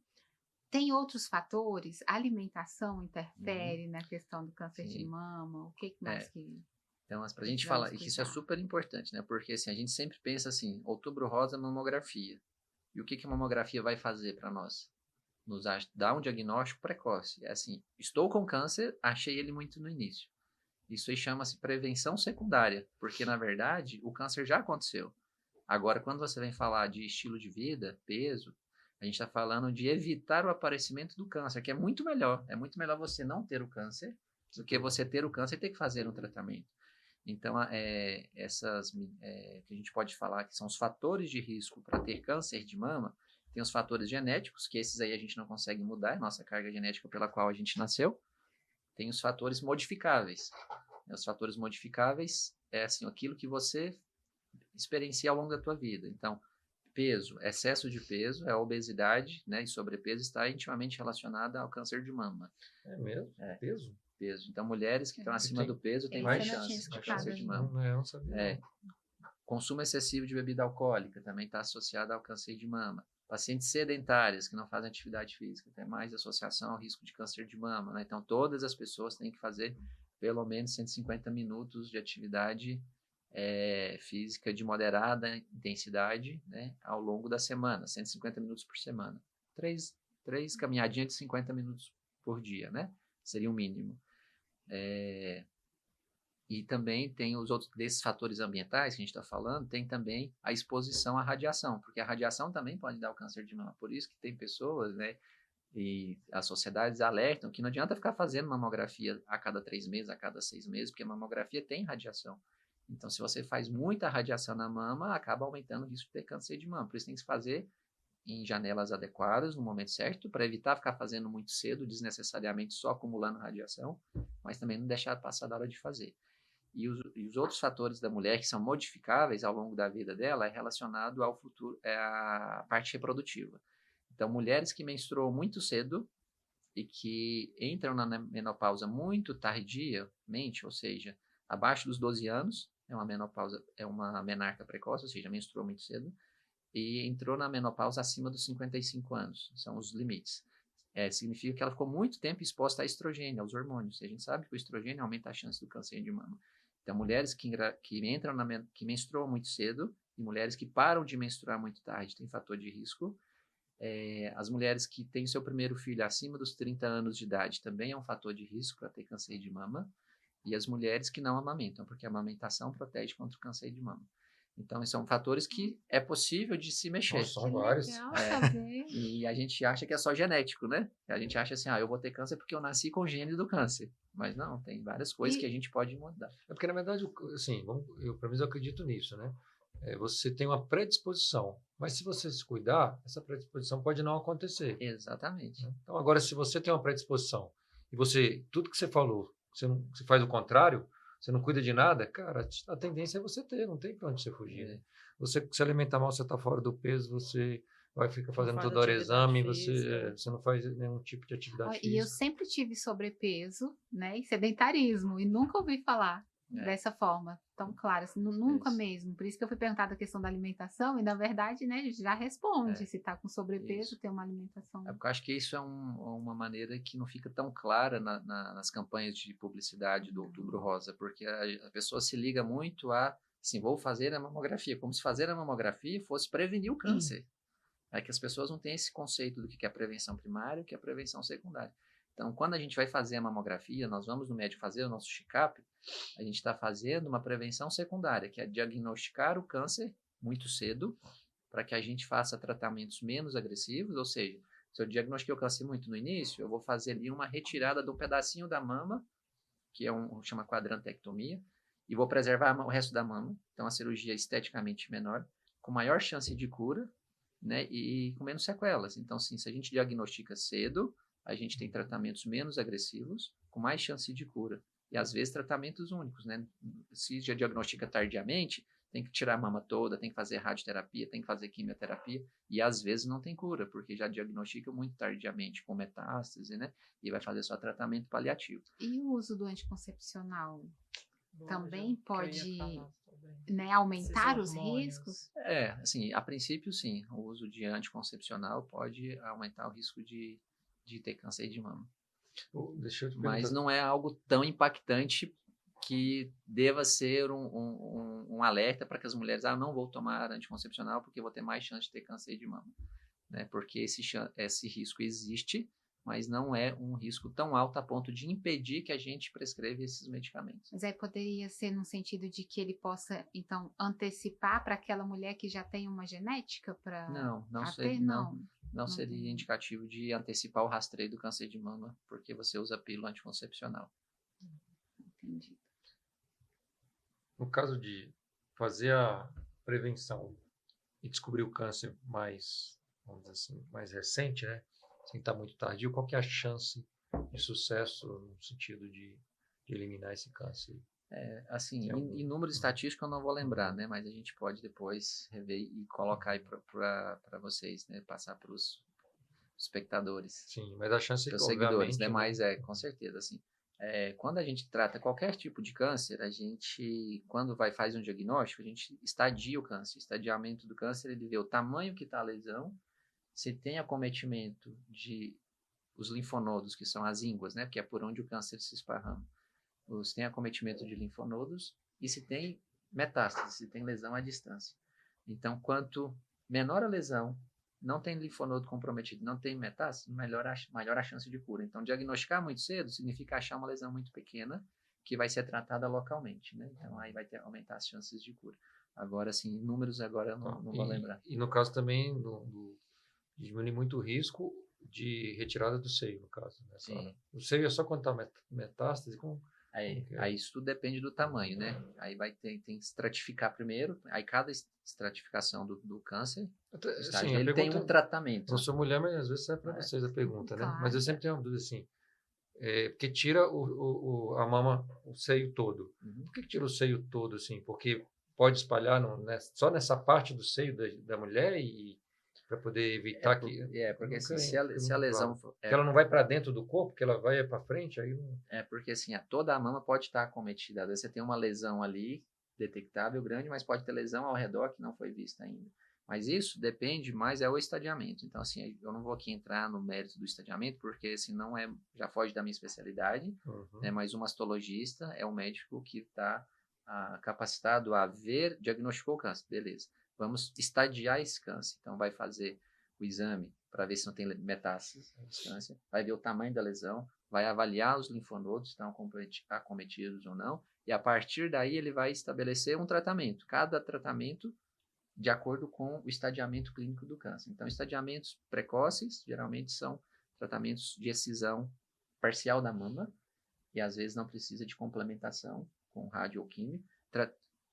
Tem outros fatores? A alimentação interfere na questão do câncer de mama? O que mais que... Então, para a gente falar, que isso é super importante, né? Porque assim, a gente sempre pensa assim, Outubro Rosa, mamografia. E o que a mamografia vai fazer para nós? Nos dá um diagnóstico precoce. É assim, estou com câncer, achei ele muito no início. Isso aí chama-se prevenção secundária, porque na verdade o câncer já aconteceu. Agora, quando você vem falar de estilo de vida, peso, a gente está falando de evitar o aparecimento do câncer, que é muito melhor. É muito melhor você não ter o câncer do que você ter o câncer e ter que fazer um tratamento. Então, que a gente pode falar que são os fatores de risco para ter câncer de mama. Tem os fatores genéticos, que esses aí a gente não consegue mudar, é a nossa carga genética pela qual a gente nasceu. Tem os fatores modificáveis. Os fatores modificáveis é assim, aquilo que você experiencia ao longo da tua vida. Então, peso, excesso de peso, a obesidade, né, e sobrepeso está intimamente relacionada ao câncer de mama. É mesmo? Peso? Peso. Então, mulheres que estão acima do peso têm mais chances de câncer de mama. Eu não sabia. Consumo excessivo de bebida alcoólica também está associado ao câncer de mama. Pacientes sedentárias que não fazem atividade física tem mais associação ao risco de câncer de mama, né? Então, todas as pessoas têm que fazer pelo menos 150 minutos de atividade física de moderada intensidade, né, ao longo da semana, 150 minutos por semana. Três caminhadinhas de 50 minutos por dia, né? Seria o mínimo. E também tem os outros desses fatores ambientais que a gente está falando, tem também a exposição à radiação, porque a radiação também pode dar o câncer de mama. Por isso que tem pessoas, né, e as sociedades alertam que não adianta ficar fazendo mamografia a cada 3 meses, a cada 6 meses, porque a mamografia tem radiação. Então, se você faz muita radiação na mama, acaba aumentando o risco de ter câncer de mama. Por isso tem que se fazer em janelas adequadas, no momento certo, para evitar ficar fazendo muito cedo, desnecessariamente só acumulando radiação, mas também não deixar passar da hora de fazer. E os outros fatores da mulher que são modificáveis ao longo da vida dela é relacionado ao futuro, à parte reprodutiva. Então, mulheres que menstruam muito cedo e que entram na menopausa muito tardiamente, ou seja, abaixo dos 12 anos, é uma menopausa, é uma menarca precoce, ou seja, menstruou muito cedo, e entrou na menopausa acima dos 55 anos, são os limites. Significa que ela ficou muito tempo exposta a estrogênio, aos hormônios, e a gente sabe que o estrogênio aumenta a chance do câncer de mama. Então, mulheres que menstruam muito cedo e mulheres que param de menstruar muito tarde têm fator de risco. As mulheres que têm seu primeiro filho acima dos 30 anos de idade também é um fator de risco para ter câncer de mama. E as mulheres que não amamentam, porque a amamentação protege contra o câncer de mama. Então, são fatores que é possível de se mexer. Nossa, são vários. E a gente acha que é só genético, né? A gente acha assim, eu vou ter câncer porque eu nasci com o gene do câncer. Mas não, tem várias coisas que a gente pode mudar. É porque, na verdade, assim, eu, pelo menos eu acredito nisso, né? Você tem uma predisposição, mas se você se cuidar, essa predisposição pode não acontecer. Exatamente. Né? Então, agora, se você tem uma predisposição e tudo que você falou, você faz o contrário, você não cuida de nada, cara, a tendência é você ter, não tem para onde você fugir. Né? Você se alimentar mal, você está fora do peso, você vai ficar fazendo toda hora exame, você não faz nenhum tipo de atividade física. E eu sempre tive sobrepeso, né, e sedentarismo, e nunca ouvi falar dessa forma tão clara, assim, nunca mesmo. Por isso que eu fui perguntada a questão da alimentação, e na verdade, né, já responde, se está com sobrepeso, tem uma alimentação. Porque eu acho que isso é uma maneira que não fica tão clara nas campanhas de publicidade do Outubro Rosa, porque a pessoa se liga muito assim, vou fazer a mamografia, como se fazer a mamografia fosse prevenir o câncer. É que as pessoas não têm esse conceito do que é a prevenção primária e o que é a prevenção secundária. Então, quando a gente vai fazer a mamografia, nós vamos no médico fazer o nosso check-up, a gente está fazendo uma prevenção secundária, que é diagnosticar o câncer muito cedo, para que a gente faça tratamentos menos agressivos, ou seja, se eu diagnostiquei o câncer muito no início, eu vou fazer ali uma retirada de um pedacinho da mama, que chama quadrantectomia, e vou preservar o resto da mama, então a cirurgia é esteticamente menor, com maior chance de cura, né, e com menos sequelas. Então, assim, se a gente diagnostica cedo, a gente tem tratamentos menos agressivos, com mais chance de cura. E, às vezes, tratamentos únicos, né? Se já diagnostica tardiamente, tem que tirar a mama toda, tem que fazer radioterapia, tem que fazer quimioterapia, e, às vezes, não tem cura, porque já diagnostica muito tardiamente, com metástase, né? E vai fazer só tratamento paliativo. E o uso do anticoncepcional também pode, né, aumentar os riscos? Assim, a princípio, sim. O uso de anticoncepcional pode aumentar o risco de ter câncer de mama. Mas não é algo tão impactante que deva ser um alerta para que as mulheres, não vou tomar anticoncepcional porque vou ter mais chance de ter câncer de mama. Né? Porque esse risco existe, mas não é um risco tão alto a ponto de impedir que a gente prescreva esses medicamentos. Mas aí poderia ser no sentido de que ele possa, então, antecipar para aquela mulher que já tem uma genética para não seria indicativo de antecipar o rastreio do câncer de mama, porque você usa pílula anticoncepcional. Entendi. No caso de fazer a prevenção e descobrir o câncer mais, vamos dizer assim, mais recente, né? Sem estar muito tardio, qual que é a chance de sucesso no sentido de eliminar esse câncer? Assim, em número estatístico eu não vou lembrar, né? Mas a gente pode depois rever e colocar aí para vocês, né? Passar para os espectadores. Sim, mas a chance é que, seguidores, né? Mas com certeza, assim. Quando a gente trata qualquer tipo de câncer, a gente, quando faz um diagnóstico, a gente estadia o câncer. O estadiamento do câncer, ele vê o tamanho que está a lesão, se tem acometimento de os linfonodos, que são as ínguas, né? Que é por onde o câncer se esparrama. Se tem acometimento de linfonodos e se tem metástase, se tem lesão à distância. Então, quanto menor a lesão, não tem linfonodo comprometido, não tem metástase, maior a chance de cura. Então, diagnosticar muito cedo significa achar uma lesão muito pequena que vai ser tratada localmente, né? Então, aí vai aumentar as chances de cura. Agora, assim, números agora eu não vou lembrar. E no caso também, diminui muito o risco de retirada do seio, no caso. Né? Sim. O seio é só quando está metástase? Aí isso tudo depende do tamanho, né? Aí tem que estratificar primeiro, aí cada estratificação do câncer, ele tem um tratamento. Eu sou mulher, mas às vezes serve para vocês a pergunta, né? Mas eu sempre tenho uma dúvida assim, porque tira a mama, o seio todo. Por que tira o seio todo, assim? Porque pode espalhar só nessa parte do seio da mulher para poder evitar porque se a lesão... ela não vai para dentro do corpo, que ela vai para frente, aí não... porque assim, toda a mama pode estar acometida. Às vezes você tem uma lesão ali, detectável, grande, mas pode ter lesão ao redor que não foi vista ainda. Mas isso depende mais do estadiamento. Então, assim, eu não vou aqui entrar no mérito do estadiamento, porque assim, já foge da minha especialidade, né, mas o mastologista é um médico que está capacitado a diagnosticou o câncer, beleza. Vamos estadiar esse câncer. Então, vai fazer o exame para ver se não tem metástase à distância, vai ver o tamanho da lesão, vai avaliar os linfonodos, estão acometidos ou não, e a partir daí ele vai estabelecer um tratamento. Cada tratamento de acordo com o estadiamento clínico do câncer. Então, estadiamentos precoces, geralmente são tratamentos de excisão parcial da mama, e às vezes não precisa de complementação com rádio ou químio.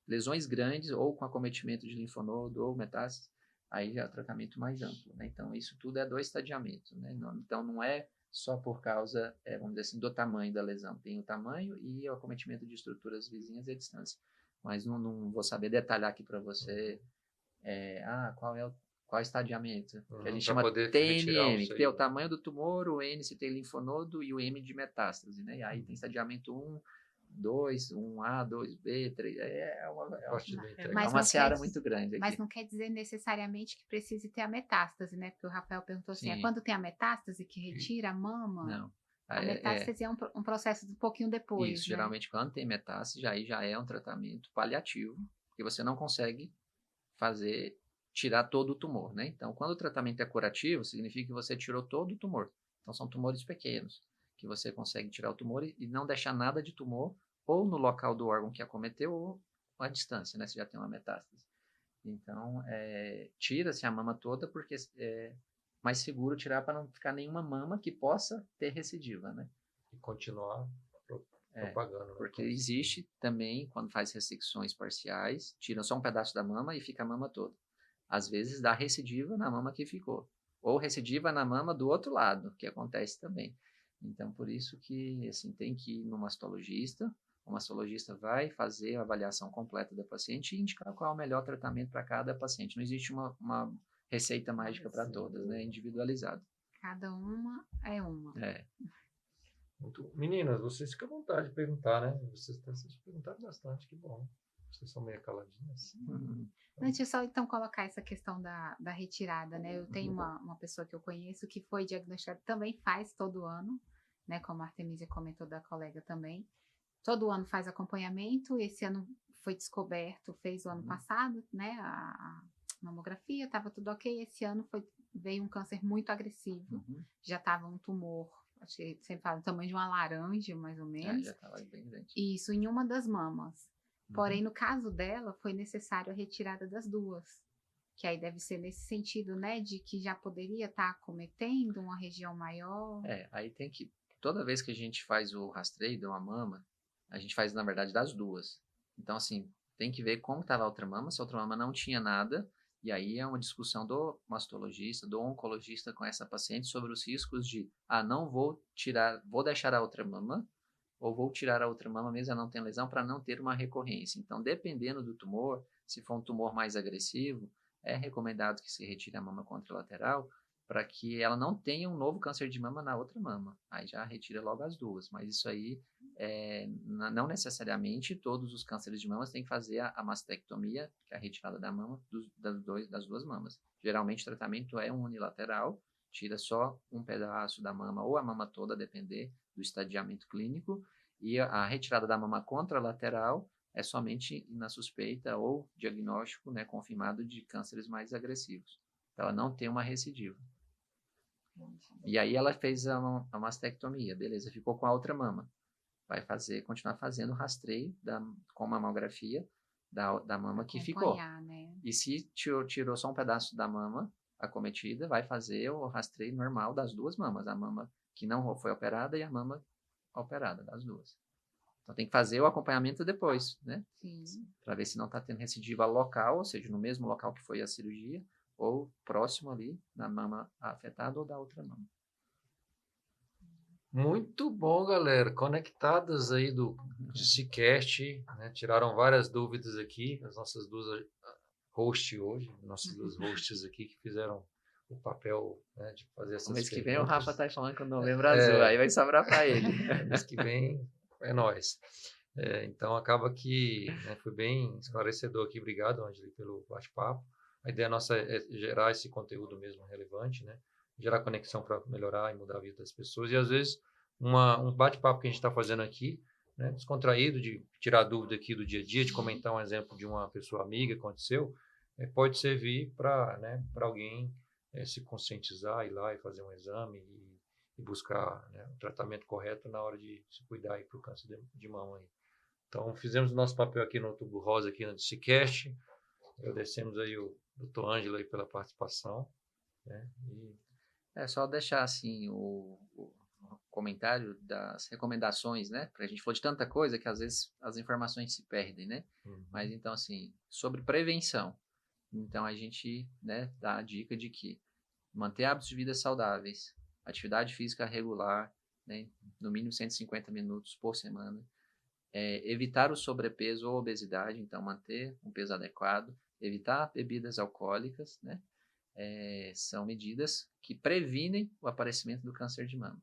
Lesões grandes, ou com acometimento de linfonodo, ou metástase, aí já é o tratamento mais amplo, né? Então, isso tudo é do estadiamento, né? Então, não é só por causa, vamos dizer assim, do tamanho da lesão. Tem o tamanho e o acometimento de estruturas vizinhas e a distância. Mas não vou saber detalhar aqui para você qual é o estadiamento. Que a gente chama TNM, que tem o tamanho do tumor, o N se tem linfonodo e o M de metástase, né? E aí tem estadiamento 1, 2, 1A, 2B, 3. É uma seara muito grande aqui. Mas não quer dizer necessariamente que precise ter a metástase, né? Porque o Rafael perguntou assim, quando tem a metástase que retira a mama? Não. A metástase é um processo um pouquinho depois. Isso, né? Geralmente quando tem metástase, aí já é um tratamento paliativo, porque você não consegue tirar todo o tumor, né? Então, quando o tratamento é curativo, significa que você tirou todo o tumor. Então, são tumores pequenos, que você consegue tirar o tumor e não deixar nada de tumor, ou no local do órgão que acometeu, ou à distância, né? Se já tem uma metástase. Então, tira-se a mama toda, porque é mais seguro tirar para não ficar nenhuma mama que possa ter recidiva, né? E continuar propagando. Porque existe também, quando faz ressecções parciais, tiram só um pedaço da mama e fica a mama toda. Às vezes dá recidiva na mama que ficou. Ou recidiva na mama do outro lado, que acontece também. Então, por isso que assim, tem que ir no mastologista. O mastologista vai fazer a avaliação completa da paciente e indicar qual é o melhor tratamento para cada paciente. Não existe uma receita mágica para todas, né? É individualizado. Cada uma é uma. Meninas, vocês ficam à vontade de perguntar, né? Vocês perguntaram bastante, que bom. Vocês são meio caladinhas. Deixa eu só então colocar essa questão da retirada, né? Eu tenho uma pessoa que eu conheço que foi diagnosticada, também faz todo ano, né? Como a Artemisia comentou da colega também. Todo ano faz acompanhamento, esse ano foi descoberto, fez o ano passado, né? A mamografia, estava tudo ok, esse ano veio um câncer muito agressivo, já estava um tumor, acho que sempre fala do tamanho de uma laranja, mais ou menos. Já estava bem grande. Isso, em uma das mamas. Porém, no caso dela, foi necessário a retirada das duas. Que aí deve ser nesse sentido, né? De que já poderia estar acometendo uma região maior. Aí tem que... Toda vez que a gente faz o rastreio de uma mama, a gente faz, na verdade, das duas. Então, assim, tem que ver como estava a outra mama. Se a outra mama não tinha nada, e aí é uma discussão do mastologista, do oncologista com essa paciente sobre os riscos de, não vou deixar a outra mama, ou vou tirar a outra mama mesmo, ela não tem lesão, para não ter uma recorrência. Então, dependendo do tumor, se for um tumor mais agressivo, é recomendado que se retire a mama contralateral para que ela não tenha um novo câncer de mama na outra mama. Aí já retira logo as duas. Mas isso aí, não necessariamente todos os cânceres de mama têm que fazer a mastectomia, que é a retirada da mama, das duas mamas. Geralmente o tratamento é unilateral, tira só um pedaço da mama ou a mama toda, a depender do estadiamento clínico, e a retirada da mama contralateral é somente na suspeita ou diagnóstico, né, confirmado de cânceres mais agressivos. Então, ela não tem uma recidiva. E aí ela fez a mastectomia, beleza, ficou com a outra mama. Vai continuar fazendo o rastreio com mamografia da mama que ficou. Né? E se tirou só um pedaço da mama acometida, vai fazer o rastreio normal das duas mamas, a mama que não foi operada e a mama operada, das duas. Então tem que fazer o acompanhamento depois, né? Para ver se não está tendo recidiva local, ou seja, no mesmo local que foi a cirurgia, ou próximo ali, na mama afetada ou da outra mama. Muito bom, galera. Conectadas aí do Cicast, né? Tiraram várias dúvidas aqui, as nossas duas hosts hoje, nossas duas hosts aqui que fizeram o papel, né, de fazer essas perguntas. Mês que vem o Rafa tá falando com o Novembro Azul, aí vai sobrar para ele. Mês que vem é nós. Então acaba que, né, foi bem esclarecedor aqui. Obrigado, Angeli, pelo bate-papo. A ideia nossa é gerar esse conteúdo mesmo relevante, né? Gerar conexão para melhorar e mudar a vida das pessoas. E às vezes um bate-papo que a gente está fazendo aqui, né, descontraído, de tirar dúvida aqui do dia a dia, de comentar um exemplo de uma pessoa amiga que aconteceu, pode servir para, né, para alguém se conscientizar, ir lá e fazer um exame buscar, né, o tratamento correto na hora de se cuidar aí para o câncer de mama. Aí. Então, fizemos o nosso papel aqui no Outubro Rosa, aqui no DCCast. Agradecemos aí o Dr. Ângelo aí pela participação. Né? É só deixar assim o comentário das recomendações, né? Porque a gente falou de tanta coisa que às vezes as informações se perdem, né? Mas então, assim, sobre prevenção. Então, a gente, né, dá a dica de que manter hábitos de vida saudáveis, atividade física regular, né, no mínimo 150 minutos por semana, evitar o sobrepeso ou obesidade, então manter um peso adequado, evitar bebidas alcoólicas, né? São medidas que previnem o aparecimento do câncer de mama.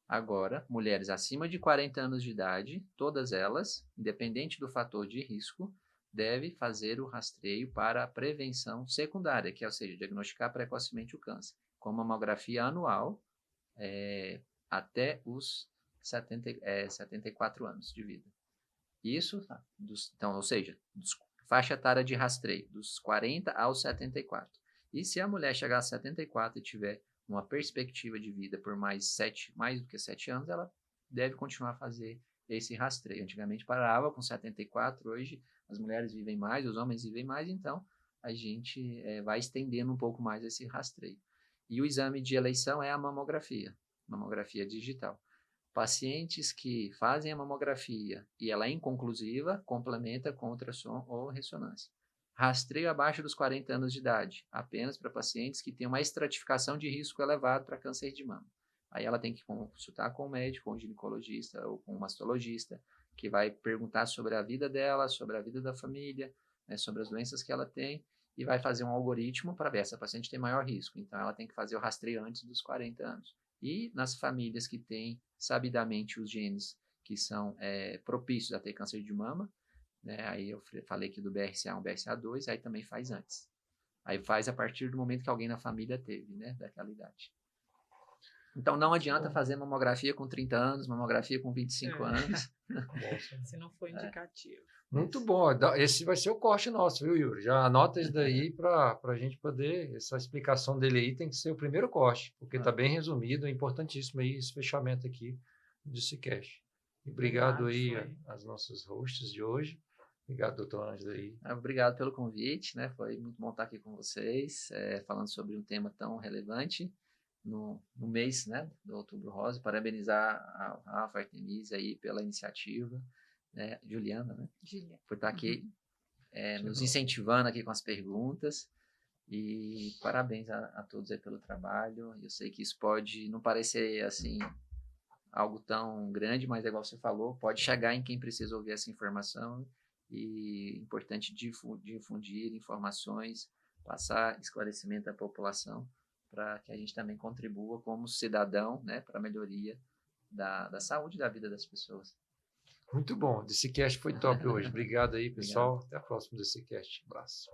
Agora, mulheres acima de 40 anos de idade, todas elas, independente do fator de risco, devem fazer o rastreio para a prevenção secundária, que é, ou seja, diagnosticar precocemente o câncer, com mamografia anual até os 74 anos de vida. Isso, então, ou seja, faixa etária de rastreio, dos 40 aos 74. E se a mulher chegar a 74 e tiver uma perspectiva de vida por mais do que 7 anos, ela deve continuar a fazer esse rastreio. Antigamente parava com 74, hoje as mulheres vivem mais, os homens vivem mais, então a gente vai estendendo um pouco mais esse rastreio. E o exame de eleição é a mamografia digital. Pacientes que fazem a mamografia e ela é inconclusiva, complementa com ultrassom ou ressonância. Rastreio abaixo dos 40 anos de idade, apenas para pacientes que têm uma estratificação de risco elevado para câncer de mama. Aí ela tem que consultar com o médico, com o ginecologista ou com o mastologista, que vai perguntar sobre a vida dela, sobre a vida da família, né, sobre as doenças que ela tem, e vai fazer um algoritmo para ver se a paciente tem maior risco. Então, ela tem que fazer o rastreio antes dos 40 anos. E nas famílias que têm, sabidamente, os genes que são propícios a ter câncer de mama, né, aí eu falei aqui do BRCA1, BRCA2, aí também faz antes. Aí faz a partir do momento que alguém na família teve, né, daquela idade. Então, não adianta fazer mamografia com 30 anos, mamografia com 25 anos. Se não for indicativo. Muito bom. Esse vai ser o corte nosso, viu, Yuri? Já anota isso daí para a gente poder... Essa explicação dele aí tem que ser o primeiro corte, porque está bem resumido, é importantíssimo aí esse fechamento aqui do DCCast. E obrigado aí às nossas hosts de hoje. Obrigado, doutor Ângelo aí. Obrigado pelo convite, né? Foi muito bom estar aqui com vocês, falando sobre um tema tão relevante no mês, né, do Outubro Rosa. Parabenizar a Rafa Artemisia aí pela iniciativa, né? Juliana, né? Por estar aqui nos incentivando aqui com as perguntas. E parabéns a todos aí pelo trabalho. Eu sei que isso pode não parecer assim algo tão grande, mas igual você falou, pode chegar em quem precisa ouvir essa informação. E é importante difundir informações, passar esclarecimento à população, para que a gente também contribua como cidadão, né, para a melhoria da saúde e da vida das pessoas. Muito bom. DCCast foi top hoje. Obrigado aí, pessoal. Obrigado. Até a próxima DCCast. Abraço.